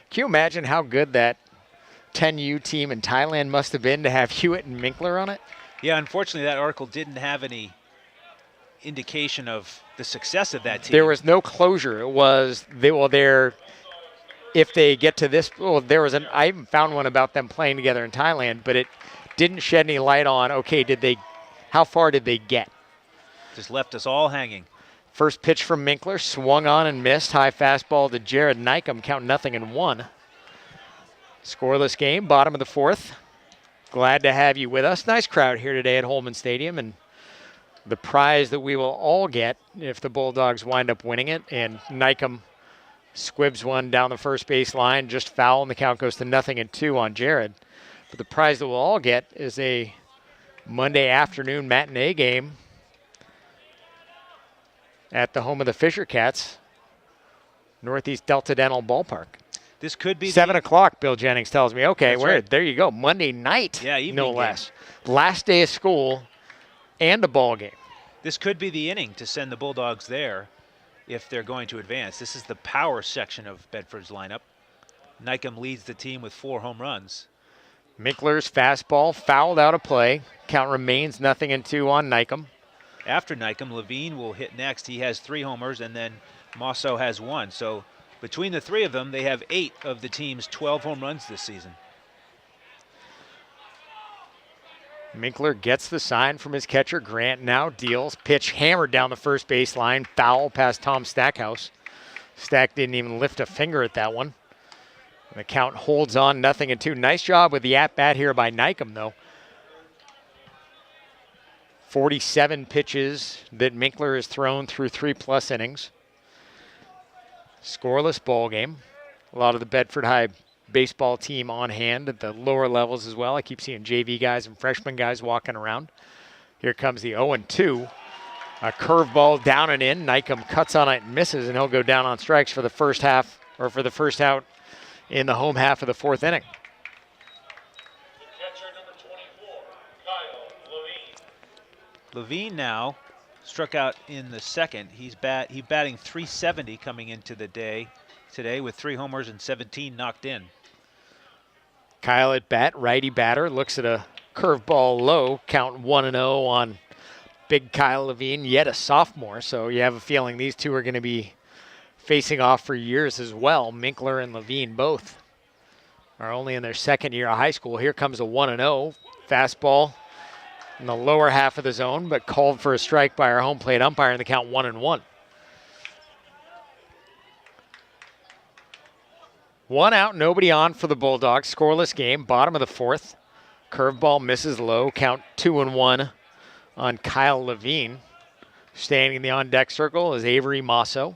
Can you imagine how good that 10U team in Thailand must have been to have Hewitt and Minkler on it? Yeah, unfortunately, that article didn't have any indication of the success of that team. There was no closure. It was, if they get to this, I even found one about them playing together in Thailand, but it didn't shed any light on, okay, how far did they get? Just left us all hanging. First pitch from Minkler, swung on and missed. High fastball to Jared Nykum, count 0-1. Scoreless game, bottom of the fourth. Glad to have you with us. Nice crowd here today at Holman Stadium, and the prize that we will all get if the Bulldogs wind up winning it. And Nykum squibs one down the first base line, just foul, and the count goes to 0-2 on Jared. But the prize that we'll all get is a Monday afternoon matinee game at the home of the Fisher Cats, Northeast Delta Dental Ballpark. This could be 7 o'clock, Bill Jennings tells me. Okay, right. There you go. Monday night, yeah, evening no game. less. Last day of school and a ball game. This could be the inning to send the Bulldogs there if they're going to advance. This is the power section of Bedford's lineup. Nykum leads the team with 4 home runs. Minkler's fastball fouled out of play. Count remains 0-2 on Nykum. After Nykum, Levine will hit next. He has 3 homers, and then Mosso has 1. So between the 3 of them, they have 8 of the team's 12 home runs this season. Minkler gets the sign from his catcher. Grant now deals. Pitch hammered down the first base line. Foul past Tom Stackhouse. Stack didn't even lift a finger at that one. The count holds on 0-2. Nice job with the at-bat here by Nykum, though. 47 pitches that Minkler has thrown through 3+ innings. Scoreless ball game. A lot of the Bedford High baseball team on hand at the lower levels as well. I keep seeing JV guys and freshman guys walking around. Here comes the 0-2. A curveball down and in. Nykum cuts on it and misses, and he'll go down on strikes for the first half, or for the first out in the home half of the 4th inning. Catcher number 24, Kyle Levine. Levine now struck out in the second. He's batting .370 coming into the day today with 3 homers and 17 knocked in. Kyle at bat, righty batter, looks at a curveball low. Count 1-0 on big Kyle Levine, yet a sophomore. So you have a feeling these two are going to be facing off for years as well. Minkler and Levine both are only in their 2nd year of high school. Here comes a 1-0 fastball in the lower half of the zone, but called for a strike by our home plate umpire, in the count 1-1. 1 out, nobody on for the Bulldogs. Scoreless game, bottom of the 4th. Curveball misses low. Count 2-1 on Kyle Levine. Standing in the on-deck circle is Avery Mosso.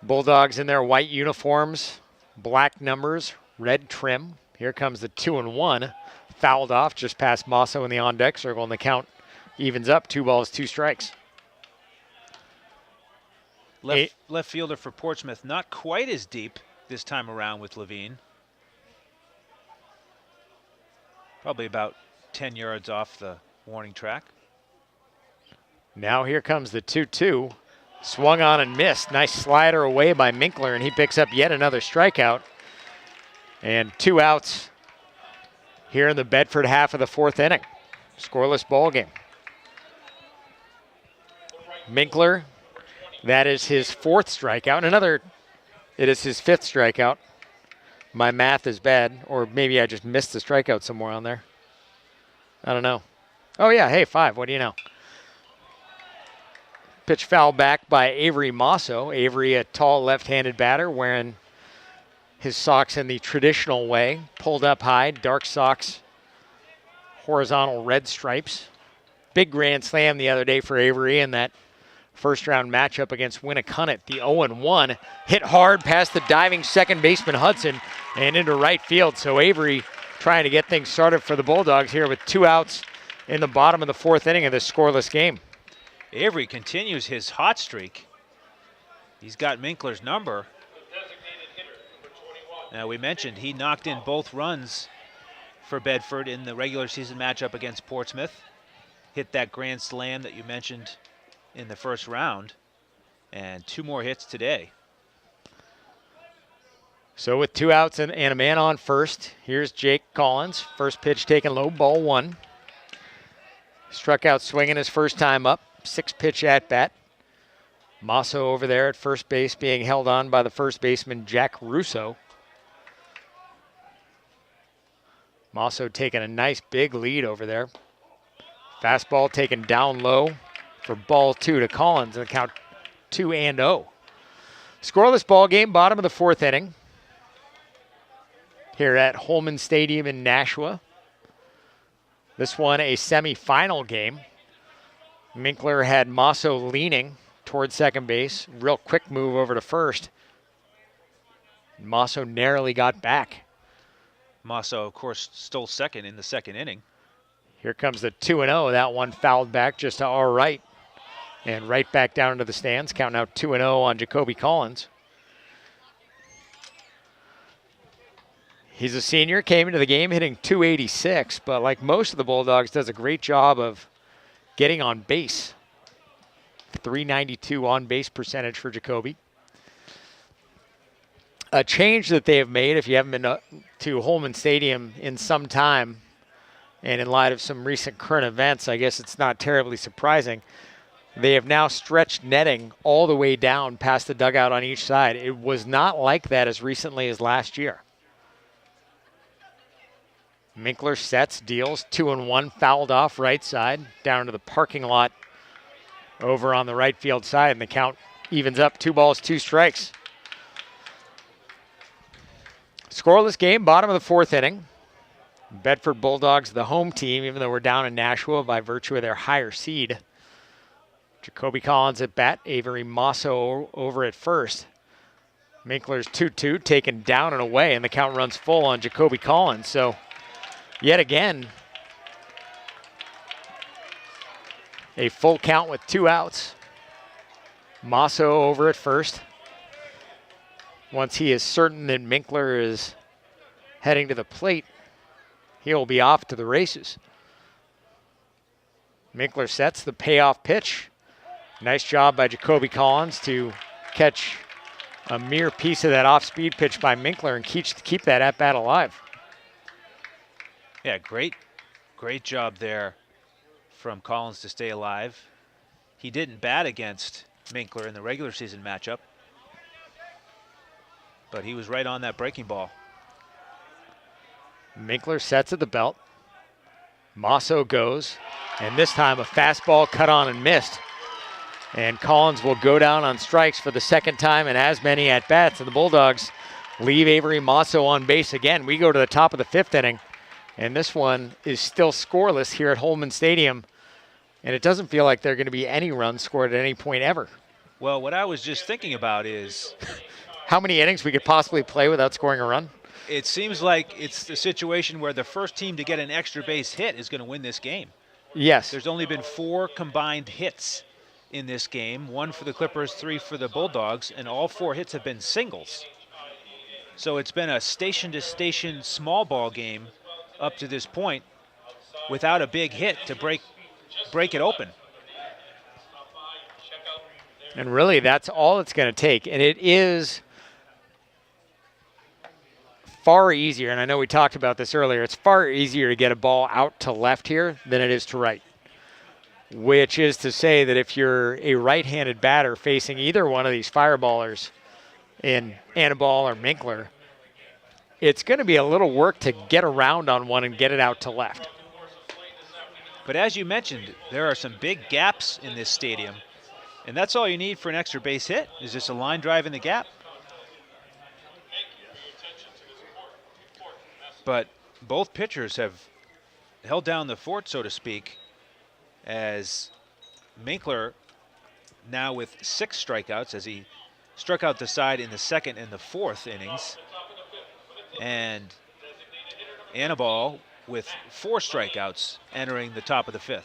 Bulldogs in their white uniforms, black numbers, red trim. Here comes the 2-1. Fouled off just past Mosso in the on-deck circle, and the count evens up. 2 balls, 2 strikes. Left fielder for Portsmouth, not quite as deep this time around with Levine. Probably about 10 yards off the warning track. Now here comes the 2-2. Swung on and missed. Nice slider away by Minkler, and he picks up yet another strikeout. And 2 outs here in the Bedford half of the 4th inning. Scoreless ball game. Minkler, that is his 4th strikeout. It is his 5th strikeout. My math is bad, or maybe I just missed the strikeout somewhere on there. I don't know. Oh yeah, hey, 5, what do you know? Pitch foul back by Avery Mosso. Avery, a tall left-handed batter, wearing his socks in the traditional way. Pulled up high, dark socks, horizontal red stripes. Big grand slam the other day for Avery in that first-round matchup against Winnicott. The 0-1 hit hard past the diving second baseman Hudson and into right field. So Avery trying to get things started for the Bulldogs here with 2 outs in the bottom of the 4th inning of this scoreless game. Avery continues his hot streak. He's got Minkler's number. Designated hitter number 21. Now, we mentioned he knocked in both runs for Bedford in the regular season matchup against Portsmouth. Hit that grand slam that you mentioned in the first round, and 2 more hits today. So with 2 outs and a man on first, here's Jake Collins. First pitch taken low, ball 1. Struck out swinging his first time up. 6-pitch at bat. Mosso over there at first base being held on by the first baseman Jack Russo. Mosso taking a nice big lead over there. Fastball taken down low for ball 2 to Collins, and the count 2-0. Scoreless ball game, bottom of the 4th inning. Here at Holman Stadium in Nashua. This one a semifinal game. Minkler had Mosso leaning toward second base. Real quick move over to first. Mosso narrowly got back. Mosso, of course, stole second in the 2nd inning. Here comes the 2-0. That one fouled back just to our right. And right back down into the stands. Count now 2-0 on Jacoby Collins. He's a senior, came into the game hitting .286, but like most of the Bulldogs, does a great job of getting on base. .392 on base percentage for Jacoby. a change that they have made, if you haven't been to Holman Stadium in some time, and in light of some recent current events, I guess it's not terribly surprising. They have now stretched netting all the way down past the dugout on each side. It was not like that as recently as last year. Minkler sets, deals, 2-1, fouled off right side, down to the parking lot over on the right field side, and the count evens up, 2 balls, 2 strikes. Scoreless game, bottom of the 4th inning. Bedford Bulldogs, the home team, even though we're down in Nashua by virtue of their higher seed. Jacoby Collins at bat, Avery Mosso over at first. Minkler's 2-2, taken down and away, and the count runs full on Jacoby Collins. So, yet again, a full count with 2 outs. Mosso over at first. Once he is certain that Minkler is heading to the plate, he'll be off to the races. Minkler sets the payoff pitch. Nice job by Jacoby Collins to catch a mere piece of that off-speed pitch by Minkler and keep that at-bat alive. Yeah, great job there from Collins to stay alive. He didn't bat against Minkler in the regular season matchup, but he was right on that breaking ball. Minkler sets at the belt. Mosso goes, and this time a fastball cut on and missed. And Collins will go down on strikes for the second time and as many at-bats, and the Bulldogs leave Avery Mosso on base again. We go to the top of the 5th inning, and this one is still scoreless here at Holman Stadium, and it doesn't feel like there are going to be any runs scored at any point ever. Well, what I was just thinking about is how many innings we could possibly play without scoring a run? It seems like it's the situation where the first team to get an extra base hit is going to win this game. Yes. There's only been 4 combined hits in this game, 1 for the Clippers, 3 for the Bulldogs, and all 4 hits have been singles. So it's been a station-to-station small ball game up to this point without a big hit to break it open. And really, that's all it's going to take. And it is far easier, and I know we talked about this earlier, it's far easier to get a ball out to left here than it is to right. Which is to say that if you're a right-handed batter facing either one of these fireballers in Anibal or Minkler, it's going to be a little work to get around on one and get it out to left. But as you mentioned, there are some big gaps in this stadium, and that's all you need for an extra base hit, is just a line drive in the gap. But both pitchers have held down the fort, so to speak, as Minkler now with 6 strikeouts as he struck out the side in the 2nd and the 4th innings. And Anibal with 4 strikeouts entering the top of the 5th.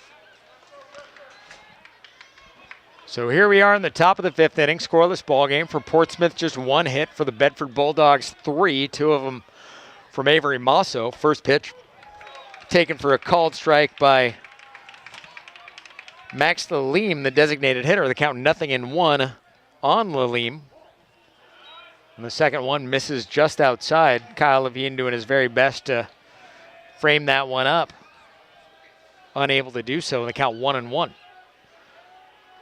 So here we are in the top of the 5th inning, scoreless ball game for Portsmouth. Just 1 hit for the Bedford Bulldogs, 3, 2 of them from Avery Mosso. First pitch taken for a called strike by Max Levine, the designated hitter. The count 0-1 on Levine. And the second one misses just outside. Kyle Levine doing his very best to frame that one up. Unable to do so, and the count 1-1.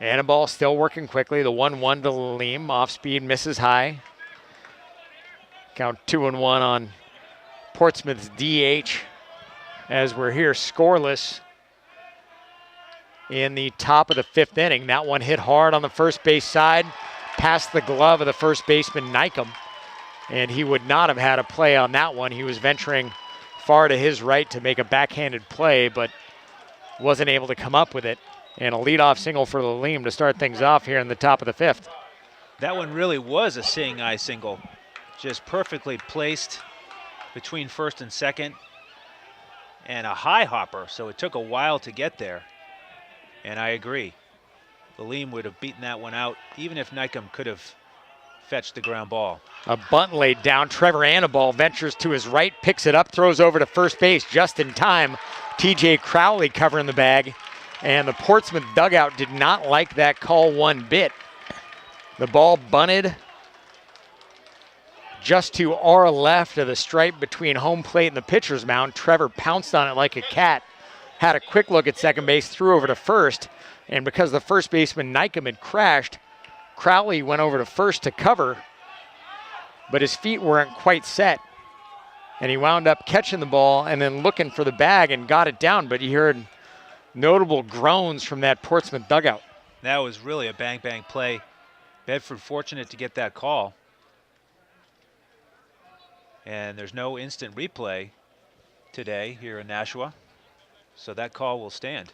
Anibal still working quickly. The 1-1 to Lima. Off speed, misses high. Count 2-1 on Portsmouth's DH as we're here scoreless in the top of the 5th inning. That one hit hard on the first base side, past the glove of the first baseman, Nykum. And he would not have had a play on that one. He was venturing far to his right to make a backhanded play, but wasn't able to come up with it. And a leadoff single for Lima to start things off here in the top of the 5th. That one really was a seeing eye single. Just perfectly placed between 1st and 2nd. And a high hopper, so it took a while to get there. And I agree. Lima would have beaten that one out, even if Nykum could have fetched the ground ball. A bunt laid down. Trevor Anibal ventures to his right, picks it up, throws over to first base just in time. TJ Crowley covering the bag. And the Portsmouth dugout did not like that call one bit. The ball bunted Just to our left of the stripe between home plate and the pitcher's mound, Trevor pounced on it like a cat, had a quick look at second base, threw over to first, and because the first baseman, Nykum, had crashed, Crowley went over to first to cover, but his feet weren't quite set, and he wound up catching the ball and then looking for the bag and got it down, but you heard notable groans from that Portsmouth dugout. That was really a bang-bang play. Bedford fortunate to get that call. And there's no instant replay today here in Nashua, so that call will stand.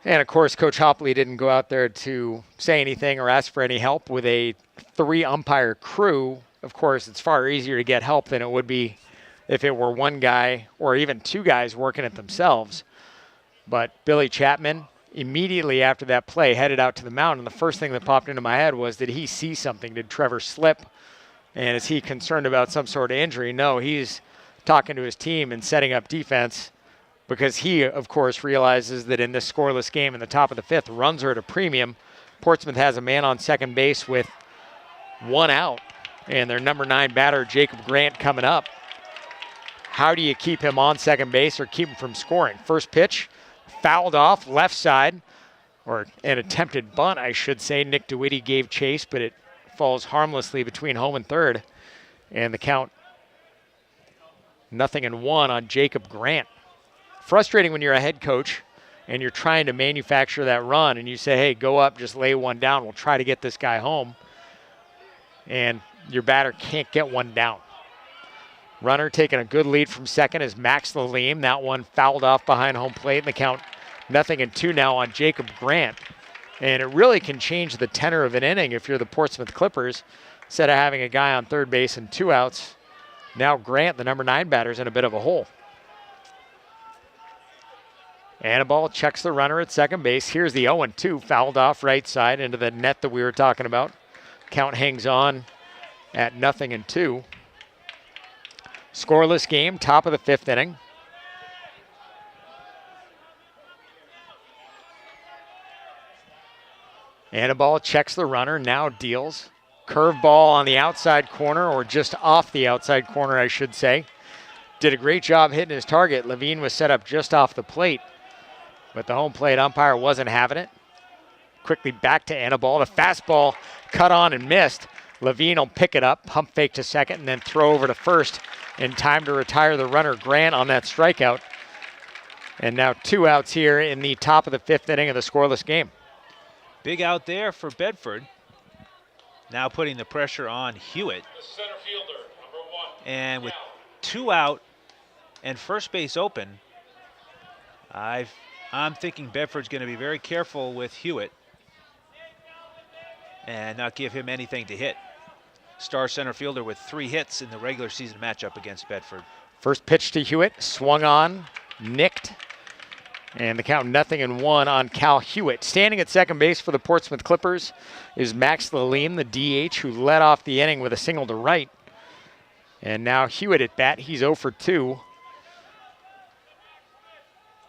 And of course, Coach Hopley didn't go out there to say anything or ask for any help with a 3-umpire crew. Of course, it's far easier to get help than it would be if it were one guy or even two guys working it themselves. But Billy Chapman, immediately after that play, headed out to the mound, and the first thing that popped into my head was, did he see something? Did Trevor slip? And is he concerned about some sort of injury? No, he's talking to his team and setting up defense because he, of course, realizes that in this scoreless game in the top of the fifth, runs are at a premium. Portsmouth has a man on second base with 1 out, and their number 9 batter, Jacob Grant, coming up. How do you keep him on second base or keep him from scoring? First pitch, fouled off, left side, or an attempted bunt, I should say. Nick DeWitty gave chase, but it falls harmlessly between home and third, and the count 0-1 on Jacob Grant. Frustrating when you're a head coach and you're trying to manufacture that run and you say, hey, go up, just lay one down, we'll try to get this guy home, and your batter can't get one down. Runner taking a good lead from second is Max Levine. That one fouled off behind home plate, and the count 0-2 now on Jacob Grant. And it really can change the tenor of an inning if you're the Portsmouth Clippers. Instead of having a guy on third base and 2 outs, now Grant, the number 9 batter, is in a bit of a hole. Annabelle checks the runner at second base. Here's the 0-2, fouled off right side into the net that we were talking about. Count hangs on at 0-2. Scoreless game, top of the 5th inning. Annabelle checks the runner, now deals. Curveball on the outside corner, or just off the outside corner, I should say. Did a great job hitting his target. Levine was set up just off the plate, but the home plate umpire wasn't having it. Quickly back to Annabelle. The fastball cut on and missed. Levine will pick it up, pump fake to second, and then throw over to first in time to retire the runner, Grant, on that strikeout. And now 2 outs here in the top of the 5th inning of the scoreless game. Big out there for Bedford. Now putting the pressure on Hewitt. The center fielder, number 1. And with 2 out and first base open, I'm thinking Bedford's going to be very careful with Hewitt and not give him anything to hit. Star center fielder with 3 hits in the regular season matchup against Bedford. First pitch to Hewitt, swung on, nicked. And the count 0-1 on Cal Hewitt. Standing at second base for the Portsmouth Clippers is Max Levine, the DH, who led off the inning with a single to right. And now Hewitt at bat. He's 0 for 2.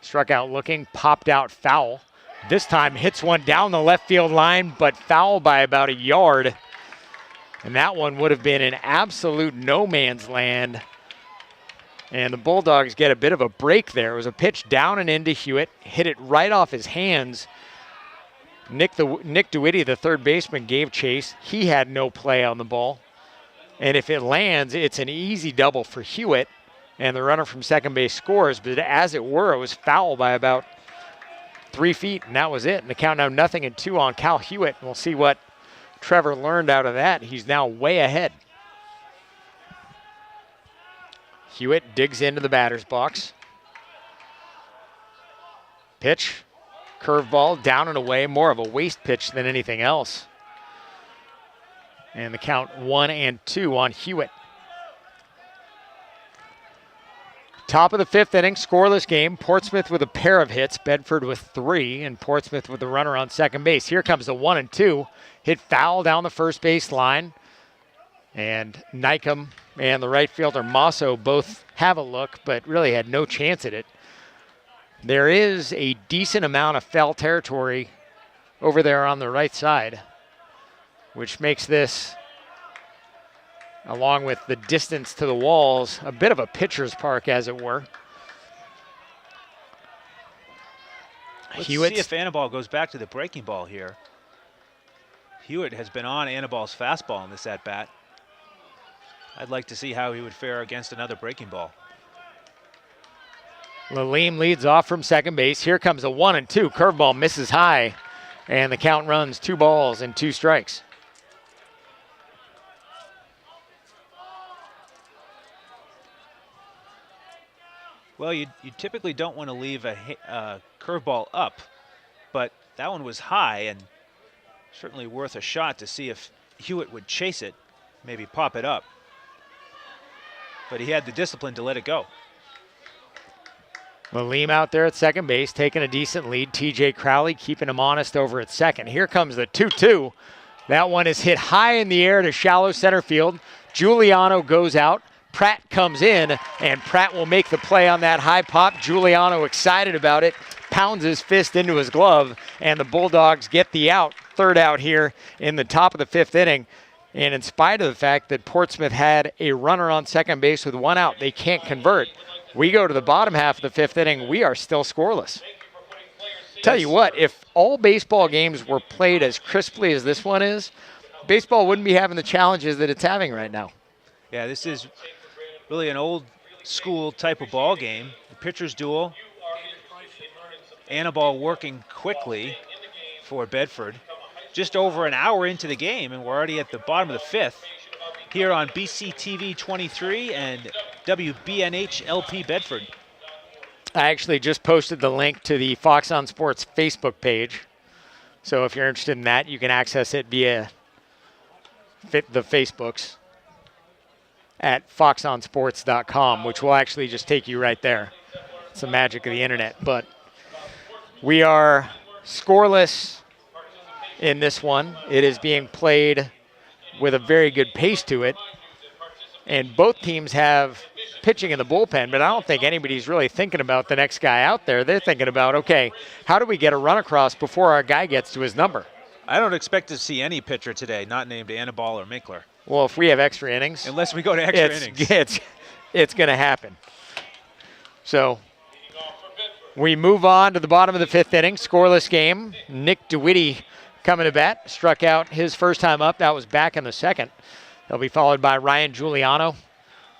Struck out looking, popped out foul. This time hits one down the left field line, but foul by about a yard. And that one would have been in absolute no man's land. And the Bulldogs get a bit of a break there. It was a pitch down and into Hewitt, hit it right off his hands. Nick DeWitty, the third baseman, gave chase. He had no play on the ball. And if it lands, it's an easy double for Hewitt, and the runner from second base scores. But as it were, it was foul by about 3 feet, and that was it. And the count now 0-2 on Cal Hewitt. And we'll see what Trevor learned out of that. He's now way ahead. Hewitt digs into the batter's box. Pitch, curveball, down and away, more of a waste pitch than anything else. And the count 1-2 on Hewitt. Top of the 5th inning, scoreless game. Portsmouth with a pair of hits, Bedford with 3, and Portsmouth with the runner on second base. Here comes the 1-2. Hit foul down the first base line. And Nykum and the right fielder Masso both have a look, but really had no chance at it. There is a decent amount of foul territory over there on the right side, which makes this along with the distance to the walls, a bit of a pitcher's park, as it were. Let's see if Annaball goes back to the breaking ball here. Hewitt has been on Annaball's fastball in this at-bat. I'd like to see how he would fare against another breaking ball. Levine leads off from second base. Here comes a 1-2. Curveball misses high, and the count runs 2 balls and 2 strikes. Well, you typically don't want to leave a curveball up, but that one was high and certainly worth a shot to see if Hewitt would chase it, maybe pop it up. But he had the discipline to let it go. Lima out there at second base, taking a decent lead. TJ Crowley keeping him honest over at second. Here comes the 2-2. That one is hit high in the air to shallow center field. Giuliano goes out. Pratt comes in, and Pratt will make the play on that high pop. Giuliano excited about it, pounds his fist into his glove, and the Bulldogs get the out. Third out here in the top of the 5th inning. And in spite of the fact that Portsmouth had a runner on second base with 1 out, they can't convert. We go to the bottom half of the 5th inning, we are still scoreless. Tell you what, if all baseball games were played as crisply as this one is, baseball wouldn't be having the challenges that it's having right now. Yeah, this is really an old school type of ball game. The pitcher's duel. Annaball working quickly for Bedford. Just over an hour into the game, and we're already at the bottom of the 5th here on BCTV 23 and WBNH LP Bedford. I actually just posted the link to the Fox on Sports Facebook page. So if you're interested in that, you can access it via the Facebooks at foxonsports.com, which will actually just take you right there. It's the magic of the internet. But we are scoreless in this one. It is being played with a very good pace to it. And both teams have pitching in the bullpen, but I don't think anybody's really thinking about the next guy out there. They're thinking about, okay, how do we get a run across before our guy gets to his number? I don't expect to see any pitcher today not named Annaball or Minkler. Well, if we have extra innings. Unless we go to extra innings. It's going to happen. So we move on to the bottom of the 5th inning. Scoreless game. Nick DeWitty coming to bat. Struck out his first time up. That was back in the 2nd. He'll be followed by Ryan Giuliano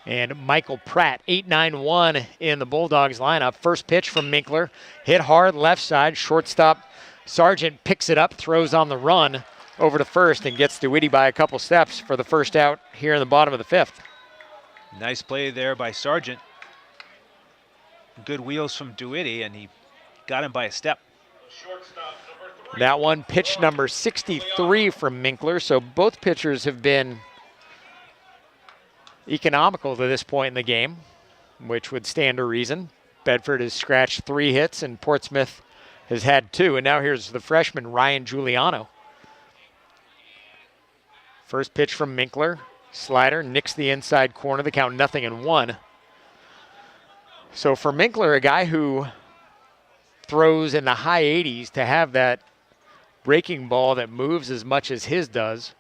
and Michael Pratt. 8-9-1 in the Bulldogs lineup. First pitch from Minkler. Hit hard left side. Shortstop Sargent picks it up, throws on the run over to first, and gets DeWitty by a couple steps for the first out here in the bottom of the 5th. Nice play there by Sargent. Good wheels from DeWitty, and he got him by a step. That one, pitch number 63 from Minkler, so both pitchers have been economical to this point in the game, which would stand to reason. Bedford has scratched 3 hits, and Portsmouth has had 2, and now here's the freshman, Ryan Giuliano. First pitch from Minkler. Slider nicks the inside corner. The count 0-1. So for Minkler, a guy who throws in the high 80s, to have that breaking ball that moves as much as his does.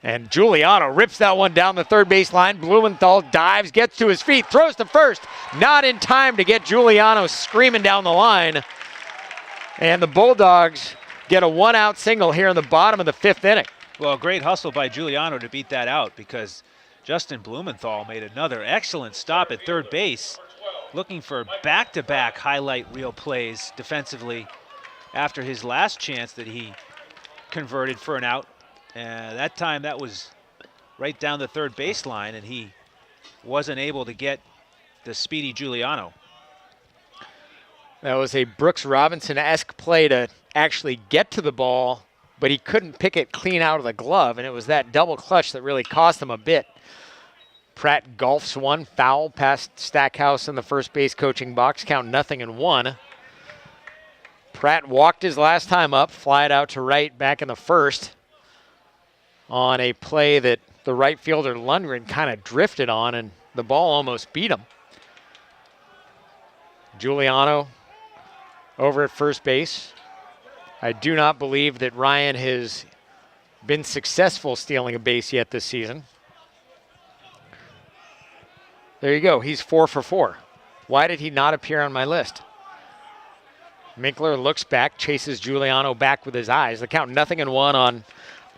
And Giuliano rips that one down the third base line. Blumenthal dives, gets to his feet, throws to first. Not in time to get Giuliano screaming down the line. And the Bulldogs get a 1-out single here in the bottom of the 5th inning. Well, great hustle by Giuliano to beat that out, because Justin Blumenthal made another excellent stop at third base, looking for back-to-back highlight reel plays defensively after his last chance that he converted for an out. That time that was right down the third baseline, and he wasn't able to get the speedy Giuliano. That was a Brooks Robinson-esque play to actually get to the ball, but he couldn't pick it clean out of the glove, and it was that double clutch that really cost him a bit. Pratt golfs one, foul past Stackhouse in the first base coaching box, count 0-1. Pratt walked his last time up, flied out to right back in the first on a play that the right fielder Lundgren kind of drifted on, and the ball almost beat him. Giuliano over at first base. I do not believe that Ryan has been successful stealing a base yet this season. There you go. He's 4 for 4. Why did he not appear on my list? Minkler looks back, chases Giuliano back with his eyes. The count 0-1 on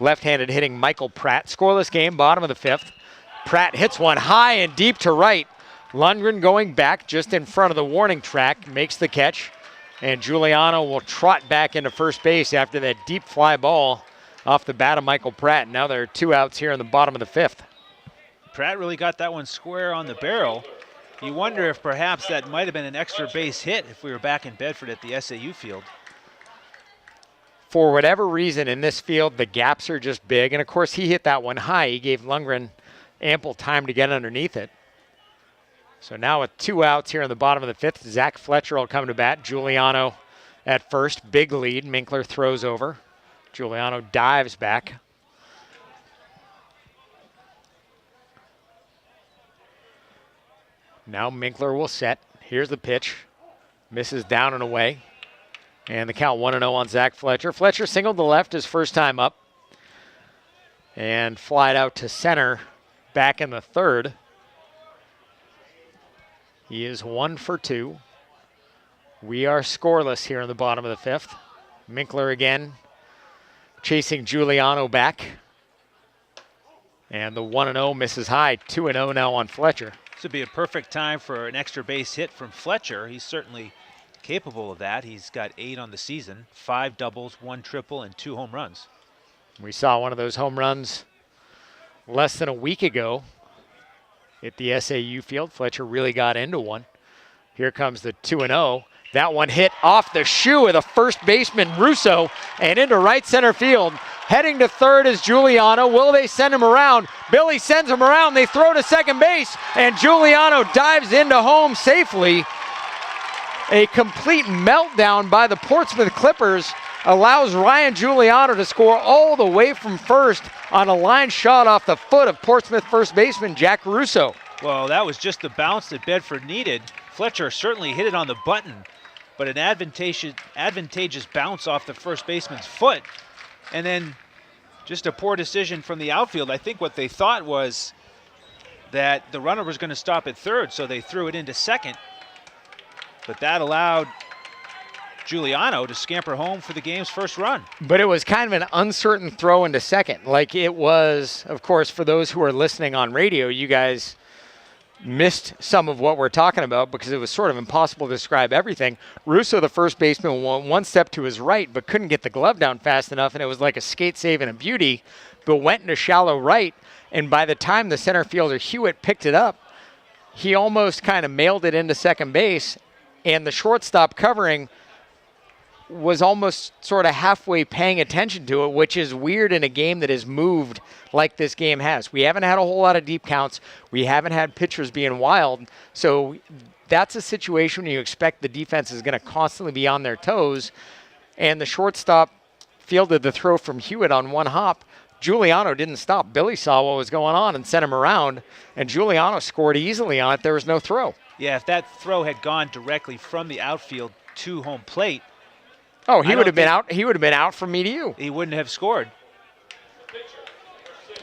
left-handed hitting Michael Pratt. Scoreless game, bottom of the 5th. Pratt hits one high and deep to right. Lundgren going back just in front of the warning track, makes the catch. And Giuliano will trot back into first base after that deep fly ball off the bat of Michael Pratt. Now there are 2 outs here in the bottom of the 5th. Pratt really got that one square on the barrel. You wonder if perhaps that might have been an extra base hit if we were back in Bedford at the SAU field. For whatever reason in this field, the gaps are just big. And of course, he hit that one high. He gave Lundgren ample time to get underneath it. So now with 2 outs here in the bottom of the 5th, Zack Fletcher will come to bat. Giuliano at first, big lead. Minkler throws over. Giuliano dives back. Now Minkler will set. Here's the pitch. Misses down and away. And the count 1-0 on Zack Fletcher. Fletcher singled to left his first time up. And flied out to center back in the 3rd. He is 1 for 2. We are scoreless here in the bottom of the 5th. Minkler again chasing Giuliano back. And the 1-0 misses high. 2-0 now on Fletcher. This would be a perfect time for an extra base hit from Fletcher. He's certainly capable of that. He's got 8 on the season, 5 doubles, 1 triple, and 2 home runs. We saw one of those home runs less than a week ago at the SAU field. Fletcher really got into one. Here comes the 2-0. That one hit off the shoe of the first baseman, Russo, and into right center field. Heading to third is Giuliano. Will they send him around? Billy sends him around. They throw to second base, and Giuliano dives into home safely. A complete meltdown by the Portsmouth Clippers allows Ryan Giuliano to score all the way from first on a line shot off the foot of Portsmouth first baseman Jack Russo. Well, that was just the bounce that Bedford needed. Fletcher certainly hit it on the button, but an advantageous bounce off the first baseman's foot. And then just a poor decision from the outfield. I think what they thought was that the runner was going to stop at third, so they threw it into second. But that allowed Giuliano to scamper home for the game's first run. But it was kind of an uncertain throw into second. Like it was, of course, for those who are listening on radio, you guys missed some of what we're talking about because it was sort of impossible to describe everything. Russo, the first baseman, went one step to his right but couldn't get the glove down fast enough, and it was like a skate save and a beauty, but went into shallow right, and by the time the center fielder Hewitt picked it up, he almost kind of mailed it into second base, and the shortstop covering was almost sort of halfway paying attention to it, which is weird in a game that has moved like this game has. We haven't had a whole lot of deep counts. We haven't had pitchers being wild. So that's a situation where you expect the defense is going to constantly be on their toes. And the shortstop fielded the throw from Hewitt on one hop. Giuliano didn't stop. Billy saw what was going on and sent him around. And Giuliano scored easily on it. There was no throw. Yeah, if that throw had gone directly from the outfield to home plate, oh, he would have been out. He would have been out from me to you. he wouldn't have scored.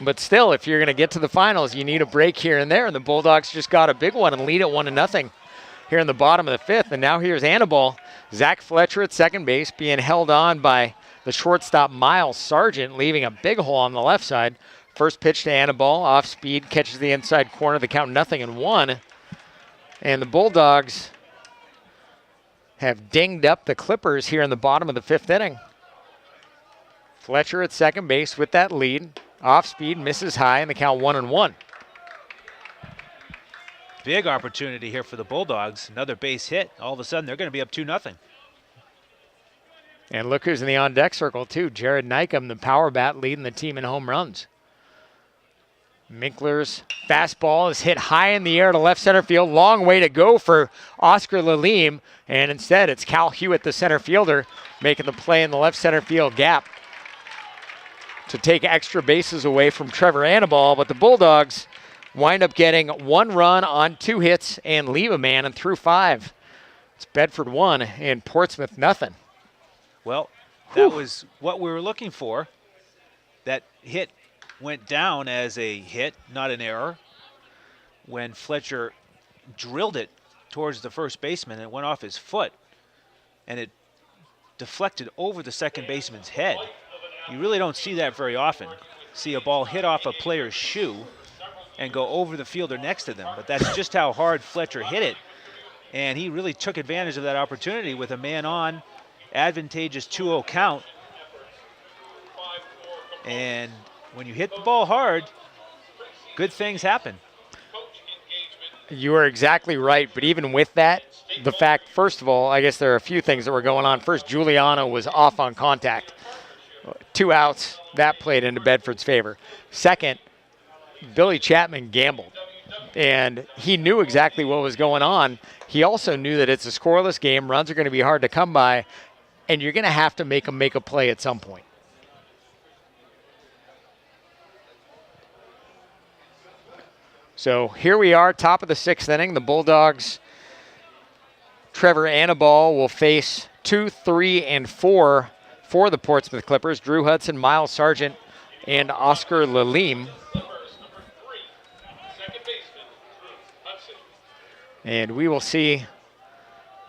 But still, if you're going to get to the finals, you need a break here and there. And the Bulldogs just got a big one and lead it 1-0 here in the bottom of the 5th. And now here's Anibal. Zack Fletcher at second base being held on by the shortstop Miles Sargent, leaving a big hole on the left side. First pitch to Anibal, off speed, catches the inside corner. The count 0-1. And the Bulldogs have dinged up the Clippers here in the bottom of the 5th inning. Fletcher at second base with that lead. Off speed, misses high, and the count 1-1. Big opportunity here for the Bulldogs. Another base hit. All of a sudden, they're going to be up 2-0. And look who's in the on-deck circle, too. Jared Nykum, the power bat, leading the team in home runs. Minkler's fastball is hit high in the air to left center field. Long way to go for Oscar Lalim. And instead, it's Cal Hewitt, the center fielder, making the play in the left center field gap to take extra bases away from Trevor Anibal. But the Bulldogs wind up getting 1 run on 2 hits and leave a man and through 5. It's Bedford 1 and Portsmouth 0. Well, that was what we were looking for. That hit went down as a hit, not an error. When Fletcher drilled it towards the first baseman, and it went off his foot, and it deflected over the second baseman's head. You really don't see that very often. See a ball hit off a player's shoe and go over the fielder next to them, but that's just how hard Fletcher hit it, and he really took advantage of that opportunity with a man on, advantageous 2-0 count. And when you hit the ball hard, good things happen. You are exactly right, but even with that, the fact, first of all, I guess there are a few things that were going on. First, Giuliano was off on contact. 2 outs, that played into Bedford's favor. Second, Billy Chapman gambled, and he knew exactly what was going on. He also knew that it's a scoreless game, runs are going to be hard to come by, and you're going to have to make them make a play at some point. So here we are, top of the 6th inning. The Bulldogs, Trevor Annaball will face 2, 3, and 4 for the Portsmouth Clippers. Drew Hudson, Miles Sargent, and Oscar Levine. And we will see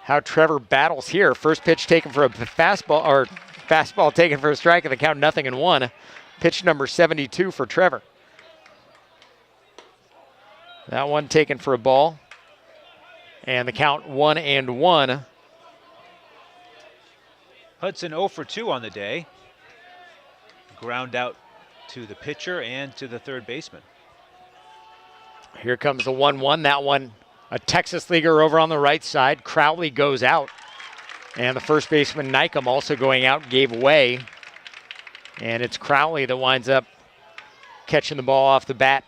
how Trevor battles here. First pitch taken for a fastball, or fastball taken for a strike, and the count 0-1. Pitch number 72 for Trevor. That one taken for a ball. And the count 1-1. Hudson 0 for 2 on the day. Ground out to the pitcher and to the third baseman. Here comes the 1-1. That one, a Texas leaguer over on the right side. Crowley goes out. And the first baseman, Nykum, also going out, gave way. And it's Crowley that winds up catching the ball off the bat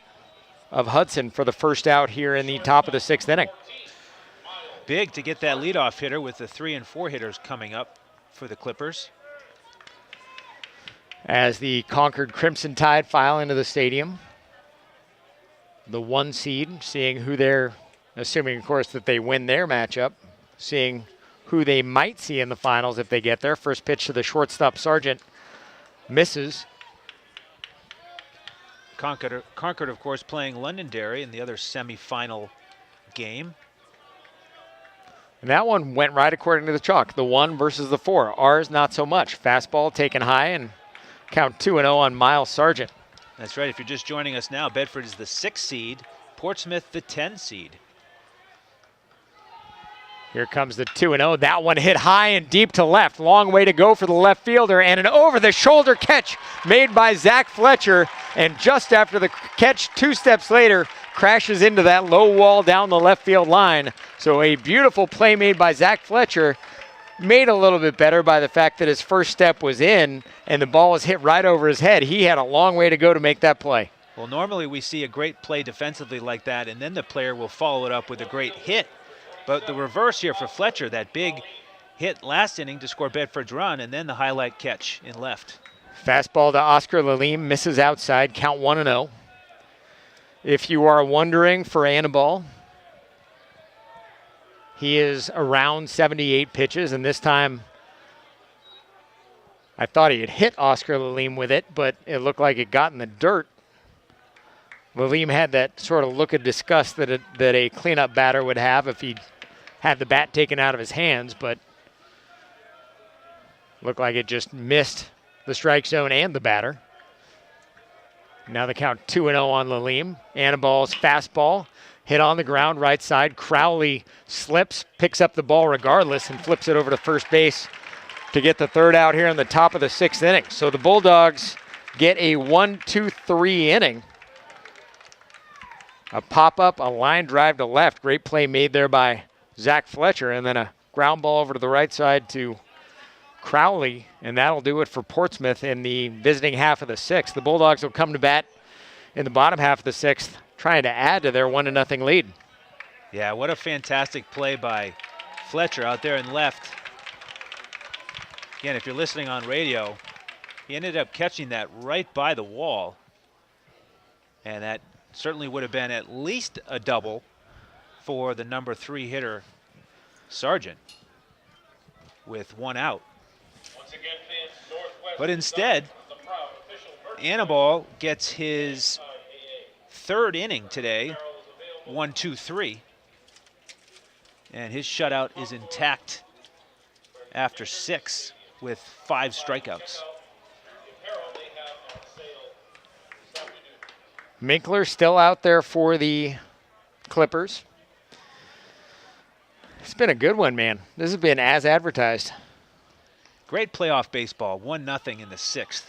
of Hudson for the first out here in the top of the 6th inning. Big to get that leadoff hitter with the 3 and 4 hitters coming up for the Clippers. As the Concord Crimson Tide file into the stadium. The 1 seed, seeing who they're, assuming of course that they win their matchup, seeing who they might see in the finals if they get there. First pitch to the shortstop, Sargent, misses. Concord, of course, playing Londonderry in the other semifinal game. And that one went right according to the chalk. The 1 versus the 4. Ours, not so much. Fastball taken high, and count 2-0 on Miles Sargent. That's right. If you're just joining us now, Bedford is the 6th seed, Portsmouth the 10 seed. Here comes the 2-0. That one hit high and deep to left. Long way to go for the left fielder, and an over-the-shoulder catch made by Zack Fletcher. And just after the catch, 2 steps later, crashes into that low wall down the left field line. So a beautiful play made by Zack Fletcher, made a little bit better by the fact that his first step was in and the ball was hit right over his head. He had a long way to go to make that play. Well, normally we see a great play defensively like that, and then the player will follow it up with a great hit. But the reverse here for Fletcher, that big hit last inning to score Bedford's run, and then the highlight catch in left. Fastball to Oscar Levine, misses outside, count 1-0. If you are wondering for Annaball, he is around 78 pitches, and this time I thought he had hit Oscar Levine with it, but it looked like it got in the dirt. Levine had that sort of look of disgust that a cleanup batter would have if he had the bat taken out of his hands, but looked like it just missed the strike zone and the batter. Now the count 2-0 on Levine. Annaball's fastball hit on the ground right side. Crowley slips, picks up the ball regardless, and flips it over to first base to get the third out here in the top of the 6th inning. So the Bulldogs get a 1-2-3 inning. A pop-up, a line drive to left. Great play made there by Zack Fletcher, and then a ground ball over to the right side to Crowley, and that'll do it for Portsmouth in the visiting half of the 6th. The Bulldogs will come to bat in the bottom half of the 6th, trying to add to their 1-0 lead. Yeah, what a fantastic play by Fletcher out there in left. Again, if you're listening on radio, he ended up catching that right by the wall, and that certainly would have been at least a double for the number 3 hitter, Sargent, with 1 out. But instead, Annaball gets his 3rd inning today, 1-2-3. And his shutout is intact after 6 with 5 strikeouts. Minkler still out there for the Clippers. It's been a good one, man. This has been as advertised. Great playoff baseball, 1-0 in the 6th.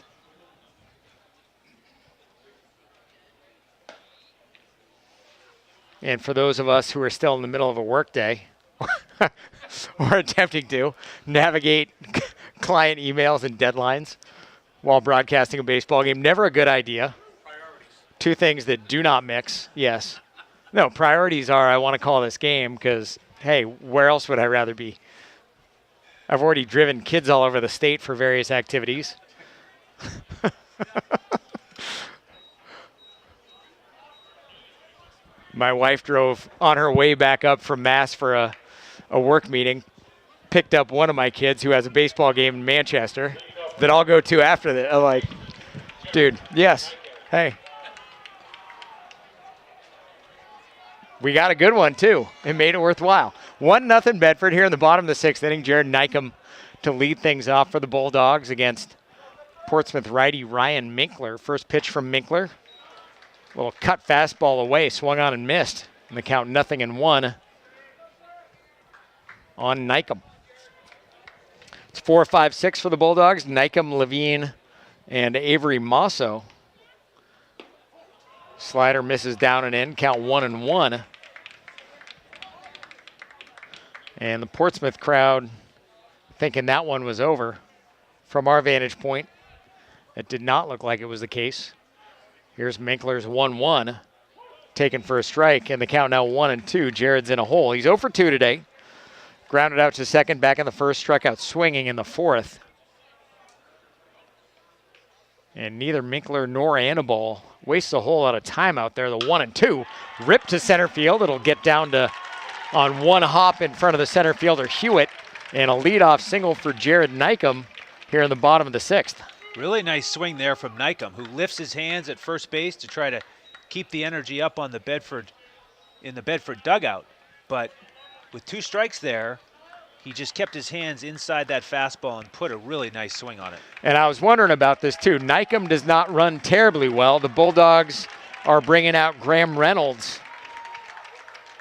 And for those of us who are still in the middle of a workday or attempting to navigate client emails and deadlines while broadcasting a baseball game, never a good idea. Priorities. Two things that do not mix, yes. No, priorities are I want to call this game because, hey, where else would I rather be? I've already driven kids all over the state for various activities. My wife drove on her way back up from Mass for a work meeting, picked up one of my kids who has a baseball game in Manchester that I'll go to after that. I'm like, dude, yes, hey. We got a good one, too. It made it worthwhile. 1-0 Bedford here in the bottom of the 6th inning. Jared Nykum to lead things off for the Bulldogs against Portsmouth righty Ryan Minkler. First pitch from Minkler. Little cut fastball away, swung on and missed. And the count 0-1 on Nykum. It's 4-5-6 for the Bulldogs. Nykum, Levine, and Avery Mosso. Slider misses down and in, count 1-1. And the Portsmouth crowd thinking that one was over. From our vantage point, it did not look like it was the case. Here's Minkler's 1-1, taken for a strike, and the count now 1-2. Jared's in a hole. He's 0 for 2 today. Grounded out to second, back in the first, struck out swinging in the 4th. And neither Minkler nor Annabelle wastes a whole lot of time out there. The 1-2, ripped to center field. It'll get down to on one hop in front of the center fielder Hewitt, and a leadoff single for Jared Nykum here in the bottom of the 6th. Really nice swing there from Nykum, who lifts his hands at first base to try to keep the energy up on the Bedford dugout. But with 2 strikes there, he just kept his hands inside that fastball and put a really nice swing on it. And I was wondering about this too. Nykum does not run terribly well. The Bulldogs are bringing out Graham Reynolds,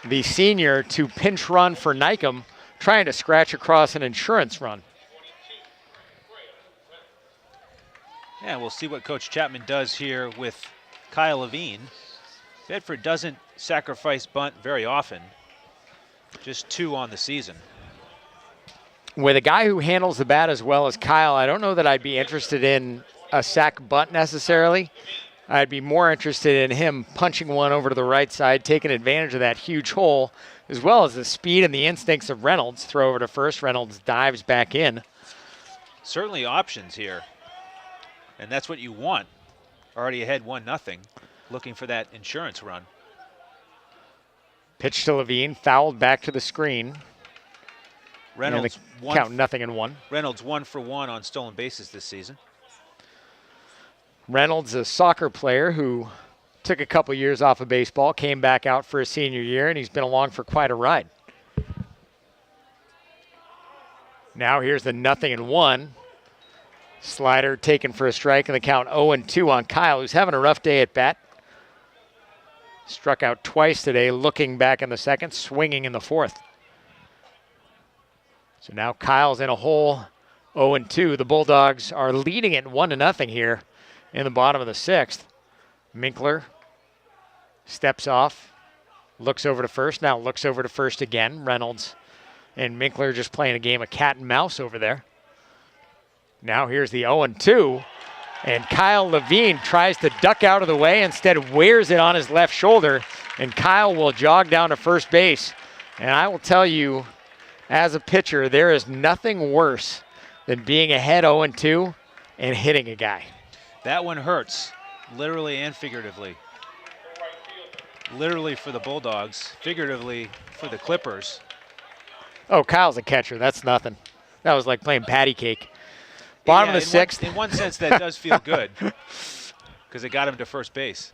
the senior, to pinch run for Nykum, trying to scratch across an insurance run. Yeah, we'll see what Coach Chapman does here with Kyle Levine. Bedford doesn't sacrifice bunt very often, just 2 on the season. With a guy who handles the bat as well as Kyle, I don't know that I'd be interested in a sac bunt necessarily. I'd be more interested in him punching one over to the right side, taking advantage of that huge hole, as well as the speed and the instincts of Reynolds. Throw over to first, Reynolds dives back in. Certainly options here. And that's what you want. Already ahead 1-0, looking for that insurance run. Pitch to Levine, fouled back to the screen. Reynolds count 0-1. Reynolds 1 for 1 on stolen bases this season. Reynolds, a soccer player who took a couple years off of baseball, came back out for his senior year, and he's been along for quite a ride. Now here's the 0-1. Slider taken for a strike, and the count 0-2 on Kyle, who's having a rough day at bat. Struck out twice today, looking back in the second, swinging in the 4th. So now Kyle's in a hole, 0-2. The Bulldogs are leading it 1-0 here in the bottom of the 6th. Minkler steps off, looks over to first, now looks over to first again. Reynolds and Minkler just playing a game of cat and mouse over there. Now here's the 0-2, and Kyle Levine tries to duck out of the way, instead wears it on his left shoulder, and Kyle will jog down to first base. And I will tell you, as a pitcher, there is nothing worse than being ahead 0-2 and hitting a guy. That one hurts, literally and figuratively. Literally for the Bulldogs, figuratively for the Clippers. Oh, Kyle's a catcher. That's nothing. That was like playing patty cake. Bottom of the 6th. In one sense, that does feel good because it got him to first base.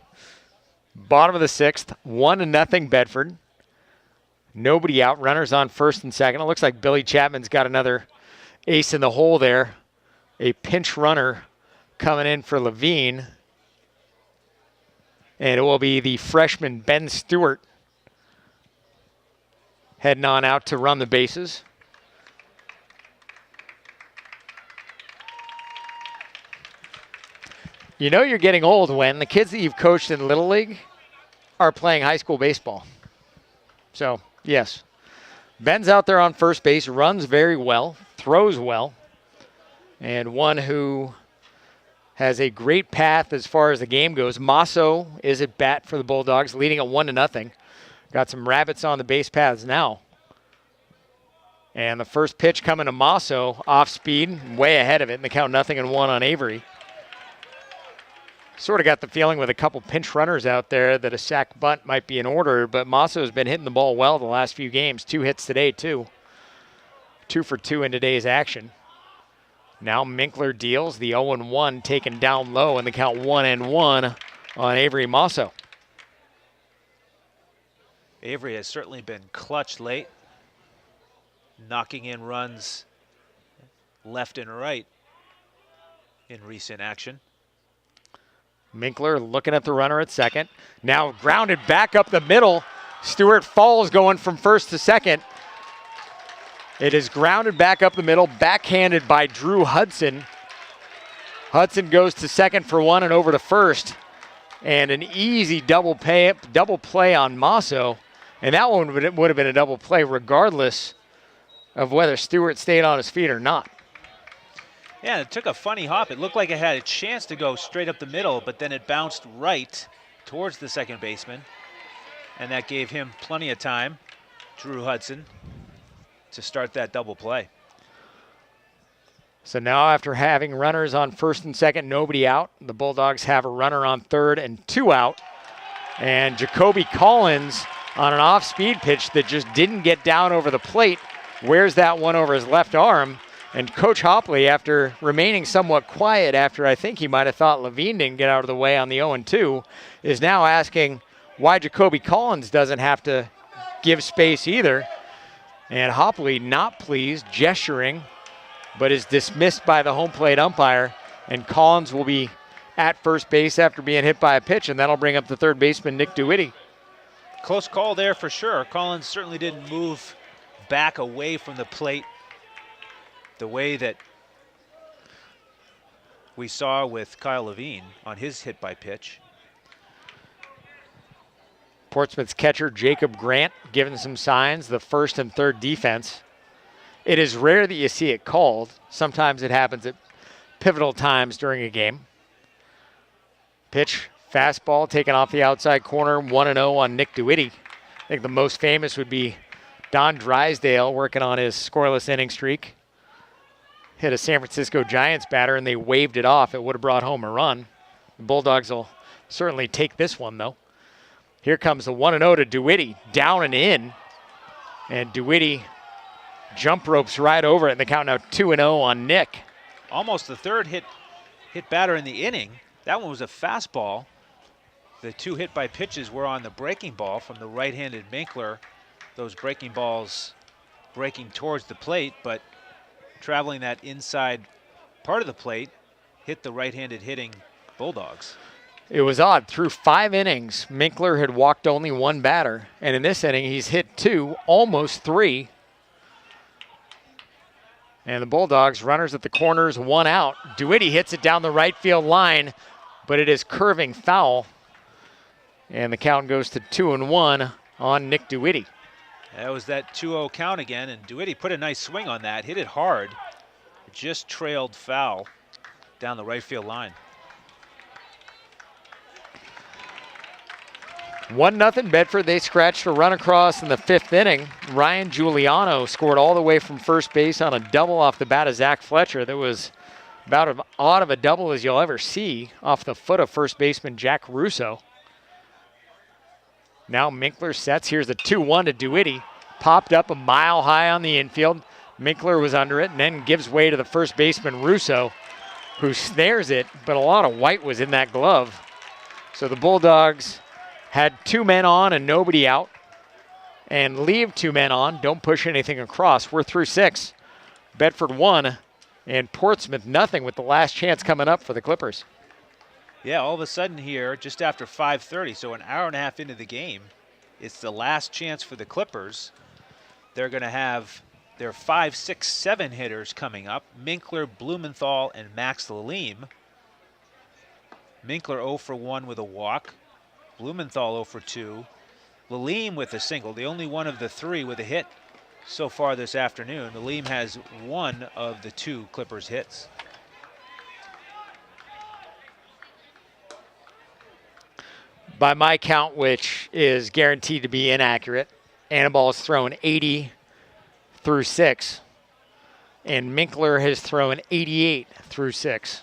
Bottom of the 6th, 1-0 Bedford. Nobody out. Runners on first and second. It looks like Billy Chapman's got another ace in the hole there. A pinch runner coming in for Levine. And it will be the freshman Ben Stewart heading on out to run the bases. You know you're getting old when the kids that you've coached in Little League are playing high school baseball. So, yes. Ben's out there on first base, runs very well, throws well, and one who has a great path as far as the game goes. Masso is at bat for the Bulldogs, leading at 1-0. Got some rabbits on the base paths now. And the first pitch coming to Masso, off speed, way ahead of it, and the count 0-1 on Avery. Sort of got the feeling with a couple pinch runners out there that a sac bunt might be in order, but Masso's been hitting the ball well the last few games. 2 hits today, too. 2 for 2 in today's action. Now Minkler deals the 0-1, taken down low, and the count 1-1 on Avery Masso. Avery has certainly been clutch late, knocking in runs left and right in recent action. Minkler looking at the runner at second. Now grounded back up the middle. Stewart falls going from first to second. It is grounded back up the middle, backhanded by Drew Hudson. Hudson goes to second for 1 and over to first. And an easy double play on Masso. And that one would have been a double play regardless of whether Stewart stayed on his feet or not. Yeah, it took a funny hop. It looked like it had a chance to go straight up the middle, but then it bounced right towards the second baseman. And that gave him plenty of time, Drew Hudson, to start that double play. So now after having runners on first and second, nobody out, the Bulldogs have a runner on third and 2 out. And Jacoby Collins on an off-speed pitch that just didn't get down over the plate, wears that one over his left arm. And Coach Hopley, after remaining somewhat quiet after I think he might have thought Levine didn't get out of the way on the 0-2, is now asking why Jacoby Collins doesn't have to give space either. And Hopley not pleased, gesturing, but is dismissed by the home plate umpire. And Collins will be at first base after being hit by a pitch, and that'll bring up the third baseman, Nick DeWitty. Close call there for sure. Collins certainly didn't move back away from the plate the way that we saw with Kyle Levine on his hit by pitch. Portsmouth's catcher, Jacob Grant, giving some signs, the first and third defense. It is rare that you see it called. Sometimes it happens at pivotal times during a game. Pitch, fastball, taken off the outside corner, 1-0 on Nick DeWitty. I think the most famous would be Don Drysdale working on his scoreless inning streak. Hit a San Francisco Giants batter and they waved it off. It would have brought home a run. The Bulldogs will certainly take this one, though. Here comes the 1-0 to DeWitty, down and in. And DeWitty jump ropes right over it, and the count now 2-0 on Nick. Almost the third hit batter in the inning. That one was a fastball. The 2 hit by pitches were on the breaking ball from the right-handed Minkler. Those breaking balls breaking towards the plate, but traveling that inside part of the plate, hit the right-handed hitting Bulldogs. It was odd. Through 5 innings, Minkler had walked only 1 batter. And in this inning, he's hit 2, almost 3. And the Bulldogs, runners at the corners, 1 out. DeWitty hits it down the right field line, but it is curving foul. And the count goes to 2-1 on Nick DeWitty. That was that 2-0 count again, and DeWitty put a nice swing on that, hit it hard. It just trailed foul down the right field line. 1-0 Bedford. They scratched a run across in the 5th inning. Ryan Giuliano scored all the way from first base on a double off the bat of Zack Fletcher. That was about as odd of a double as you'll ever see off the foot of first baseman Jack Russo. Now Minkler sets. Here's a 2-1 to DeWitty. Popped up a mile high on the infield. Minkler was under it and then gives way to the first baseman Russo, who snares it, but a lot of white was in that glove. So the Bulldogs had 2 men on and nobody out. and leave 2 men on. Don't push anything across. We're through 6. Bedford 1 and Portsmouth nothing with the last chance coming up for the Clippers. Yeah, all of a sudden here, just after 5:30, so an hour and a half into the game, it's the last chance for the Clippers. They're going to have their 5, 6, 7 hitters coming up. Minkler, Blumenthal, and Max Lalime. Minkler 0 for 1 with a walk. Blumenthal 0 for 2. Lalime with a single, the only one of the 3 with a hit so far this afternoon. Lalime has 1 of the 2 Clippers hits. By my count, which is guaranteed to be inaccurate, Anibal has thrown 80 through 6, and Minkler has thrown 88 through 6.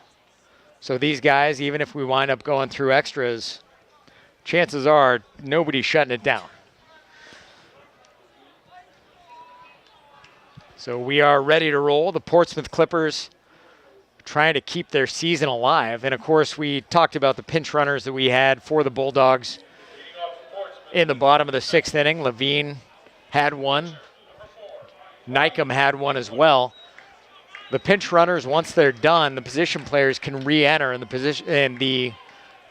So these guys, even if we wind up going through extras, chances are nobody's shutting it down. So we are ready to roll. The Portsmouth Clippers trying to keep their season alive. And, of course, we talked about the pinch runners that we had for the Bulldogs in the bottom of the 6th inning. Levine had one. Nykum had one as well. The pinch runners, once they're done, the position players can re-enter, and the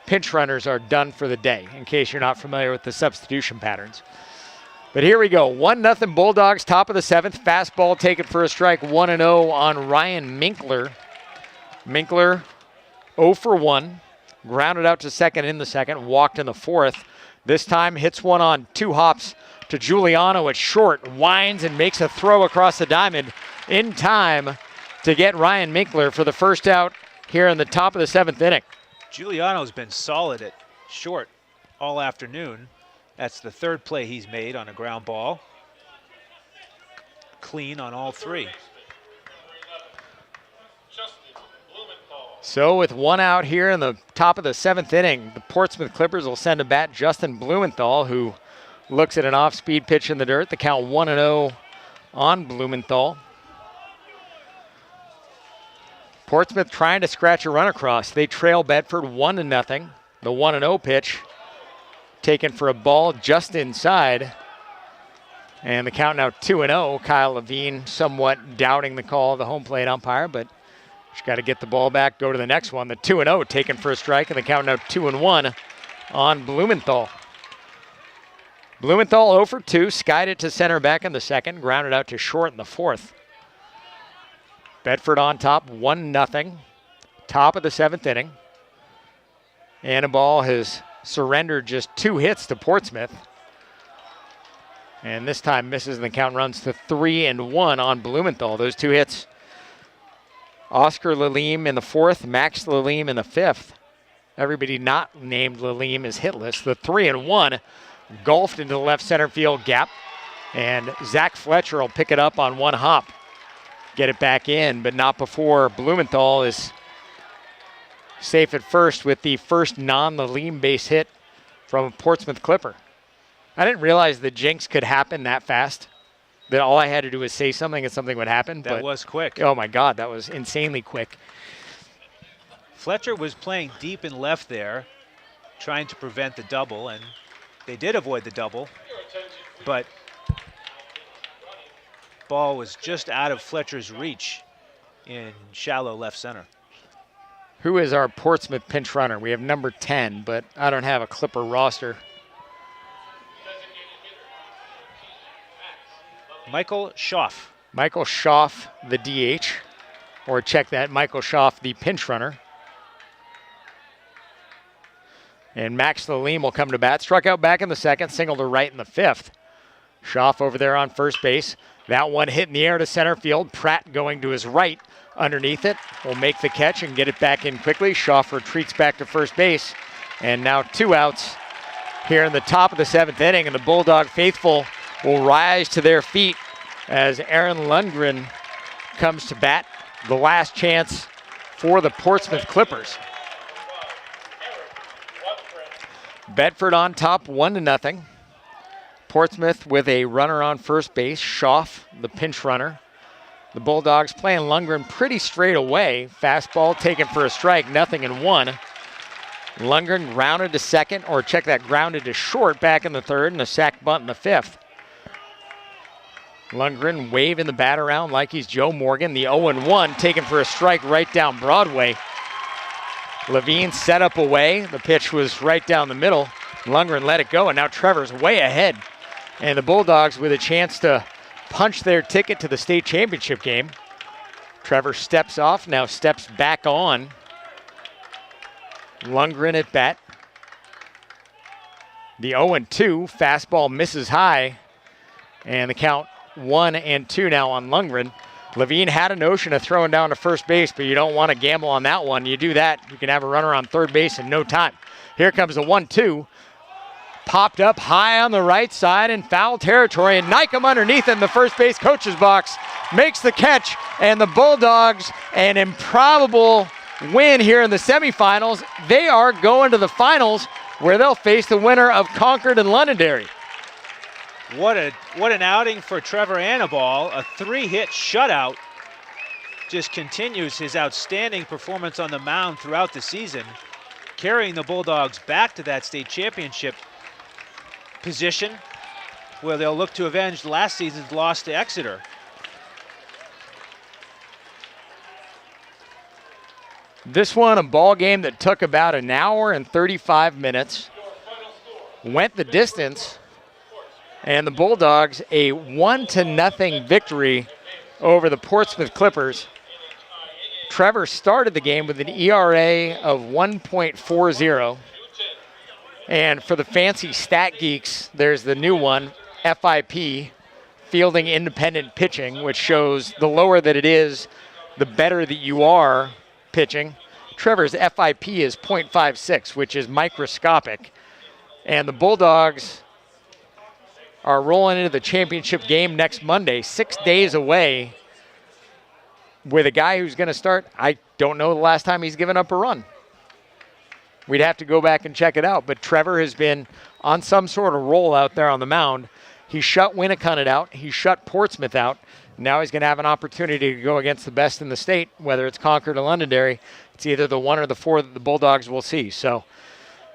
pinch runners are done for the day, in case you're not familiar with the substitution patterns. But here we go. 1-0 Bulldogs, top of the 7th. Fastball taken for a strike, 1-0 on Ryan Minkler. Minkler 0 for 1, grounded out to second in the 2nd, walked in the 4th. This time hits one on 2 hops to Giuliano at short, winds and makes a throw across the diamond in time to get Ryan Minkler for the first out here in the top of the 7th inning. Giuliano's been solid at short all afternoon. That's the 3rd play he's made on a ground ball. Clean on all 3. So with 1 out here in the top of the 7th inning, the Portsmouth Clippers will send to bat Justin Blumenthal, who looks at an off-speed pitch in the dirt. The count 1-0 on Blumenthal. Portsmouth trying to scratch a run across. They trail Bedford 1-0. The 1-0 pitch taken for a ball just inside. And the count now 2-0. Kyle Levine somewhat doubting the call of the home plate umpire, but just got to get the ball back, go to the next one. The 2-0 taken for a strike, and the count now 2-1 on Blumenthal. Blumenthal 0 for 2, skied it to center back in the 2nd, grounded out to short in the 4th. Bedford on top, 1-0. Top of the 7th inning. Anibal has surrendered just 2 hits to Portsmouth. And this time misses, and the count runs to 3-1 on Blumenthal. Those 2 hits, Oscar Lalime in the 4th, Max Lalime in the 5th. Everybody not named Lalime is hitless. The 3-1 golfed into the left center field gap, and Zack Fletcher will pick it up on 1 hop. Get it back in, but not before Blumenthal is safe at first with the first non-Lalime base hit from a Portsmouth Clipper. I didn't realize the jinx could happen that fast, that all I had to do was say something and something would happen. That was quick. Oh my God, that was insanely quick. Fletcher was playing deep in left there, trying to prevent the double, and they did avoid the double, but ball was just out of Fletcher's reach in shallow left center. Who is our Portsmouth pinch runner? We have number 10, but I don't have a Clipper roster. Michael Schaff. Michael Schaff, the DH, or check that, Michael Schaff, the pinch runner. And Max Lalime will come to bat. Struck out back in the 2nd, single to right in the 5th. Schaff over there on first base. That one hit in the air to center field. Pratt going to his right underneath it. Will make the catch and get it back in quickly. Schaff retreats back to first base. And now 2 outs here in the top of the 7th inning. And the Bulldog faithful will rise to their feet as Aaron Lundgren comes to bat. The last chance for the Portsmouth Clippers. Bedford on top, 1-0. Portsmouth with a runner on first base, Schaff, the pinch runner. The Bulldogs playing Lundgren pretty straight away. Fastball taken for a strike, 0-1. Lundgren grounded to second, or check that, grounded to short back in the 3rd, and a sac bunt in the 5th. Lundgren waving the bat around like he's Joe Morgan. The 0-1 taken for a strike right down Broadway. Levine set up away. The pitch was right down the middle. Lundgren let it go, and now Trevor's way ahead. And the Bulldogs with a chance to punch their ticket to the state championship game. Trevor steps off, now steps back on. Lundgren at bat. The 0-2, fastball misses high. And the count 1-2 now on Lundgren. Levine had a notion of throwing down to first base, but you don't want to gamble on that one. You do that, you can have a runner on third base in no time. Here comes the 1-2. Popped up high on the right side in foul territory, and Nykum underneath in the first base coach's box makes the catch, and the Bulldogs, an improbable win here in the semifinals. They are going to the finals where they'll face the winner of Concord and Londonderry. What an outing for Trevor Annaball. A 3-hit shutout. Just continues his outstanding performance on the mound throughout the season, carrying the Bulldogs back to that state championship position where they'll look to avenge last season's loss to Exeter. This one, a ball game that took about an hour and 35 minutes, went the distance, and the Bulldogs a 1-0 victory over the Portsmouth Clippers. Trevor started the game with an ERA of 1.40. And for the fancy stat geeks, there's the new one, FIP, Fielding Independent Pitching, which shows the lower that it is, the better that you are pitching. Trevor's FIP is 0.56, which is microscopic. And the Bulldogs are rolling into the championship game next Monday, 6 days away, with a guy who's going to start. I don't know the last time he's given up a run. We'd have to go back and check it out, but Trevor has been on some sort of roll out there on the mound. He shut Winnicott out. He shut Portsmouth out. Now he's going to have an opportunity to go against the best in the state, whether it's Concord or Londonderry. It's either the 1 or the 4 that the Bulldogs will see. So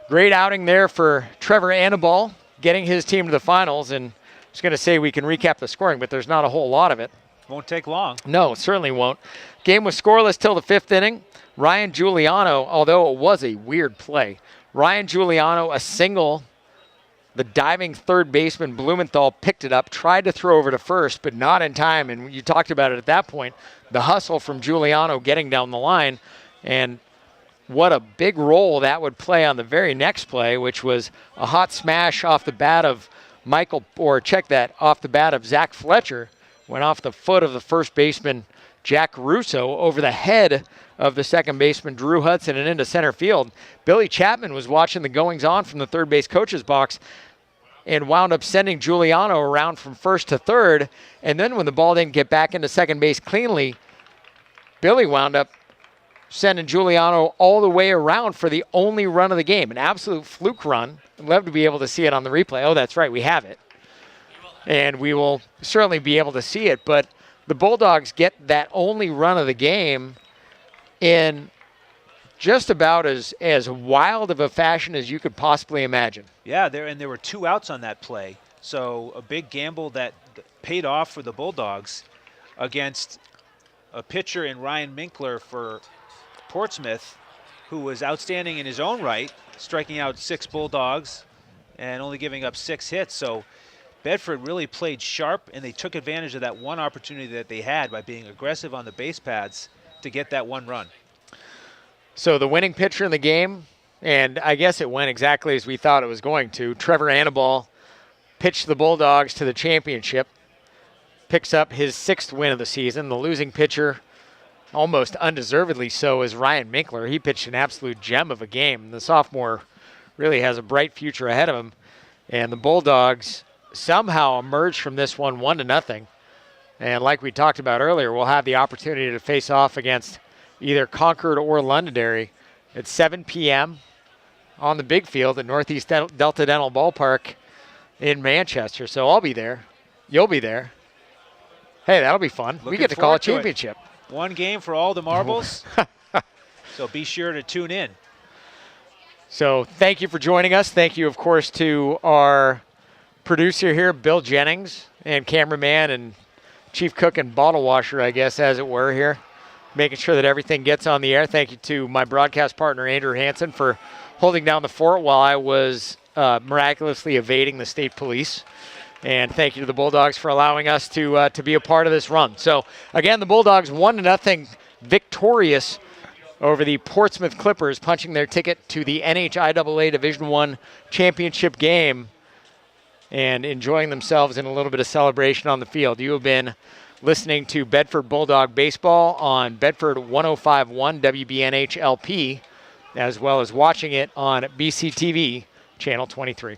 great outing there for Trevor Annaball, getting his team to the finals. And I was going to say we can recap the scoring, but there's not a whole lot of it. Won't take long. No, it certainly won't. Game was scoreless till the 5th inning. Ryan Giuliano, although it was a weird play, Ryan Giuliano, a single. The diving third baseman Blumenthal picked it up, tried to throw over to first, but not in time. And you talked about it at that point, the hustle from Giuliano getting down the line. And what a big role that would play on the very next play, which was a hot smash off the bat of off the bat of Zack Fletcher. Went off the foot of the first baseman, Jack Russo, over the head of the second baseman, Drew Hudson, and into center field. Billy Chapman was watching the goings-on from the third base coach's box and wound up sending Giuliano around from first to third. And then when the ball didn't get back into second base cleanly, Billy wound up sending Giuliano all the way around for the only run of the game, an absolute fluke run. I'd love to be able to see it on the replay. Oh, that's right, we have it. And we will certainly be able to see it. But the Bulldogs get that only run of the game in just about as wild of a fashion as you could possibly imagine. Yeah, there were 2 outs on that play. So a big gamble that paid off for the Bulldogs against a pitcher in Ryan Minkler for Portsmouth, who was outstanding in his own right, striking out 6 Bulldogs and only giving up 6 hits. So Bedford really played sharp, and they took advantage of that one opportunity that they had by being aggressive on the base paths to get that one run. So the winning pitcher in the game, and I guess it went exactly as we thought it was going to. Trevor Annaball pitched the Bulldogs to the championship, picks up his 6th win of the season. The losing pitcher, almost undeservedly so, is Ryan Minkler. He pitched an absolute gem of a game. The sophomore really has a bright future ahead of him. And the Bulldogs somehow emerged from this one 1-0. And like we talked about earlier, we'll have the opportunity to face off against either Concord or Londonderry at 7 p.m. on the big field at Northeast Delta Dental Ballpark in Manchester. So I'll be there. You'll be there. Hey, that'll be fun. We get to call a championship. One game for all the marbles. So be sure to tune in. So thank you for joining us. Thank you, of course, to our producer here, Bill Jennings, and cameraman and chief cook and bottle washer, I guess, as it were, here, making sure that everything gets on the air. Thank you to my broadcast partner, Andrew Hansen, for holding down the fort while I was miraculously evading the state police. And thank you to the Bulldogs for allowing us to be a part of this run. So, again, the Bulldogs 1-0 victorious over the Portsmouth Clippers, punching their ticket to the NHIAA Division I championship game and enjoying themselves in a little bit of celebration on the field. You have been listening to Bedford Bulldog Baseball on Bedford 105.1 WBNH LP, as well as watching it on BCTV Channel 23.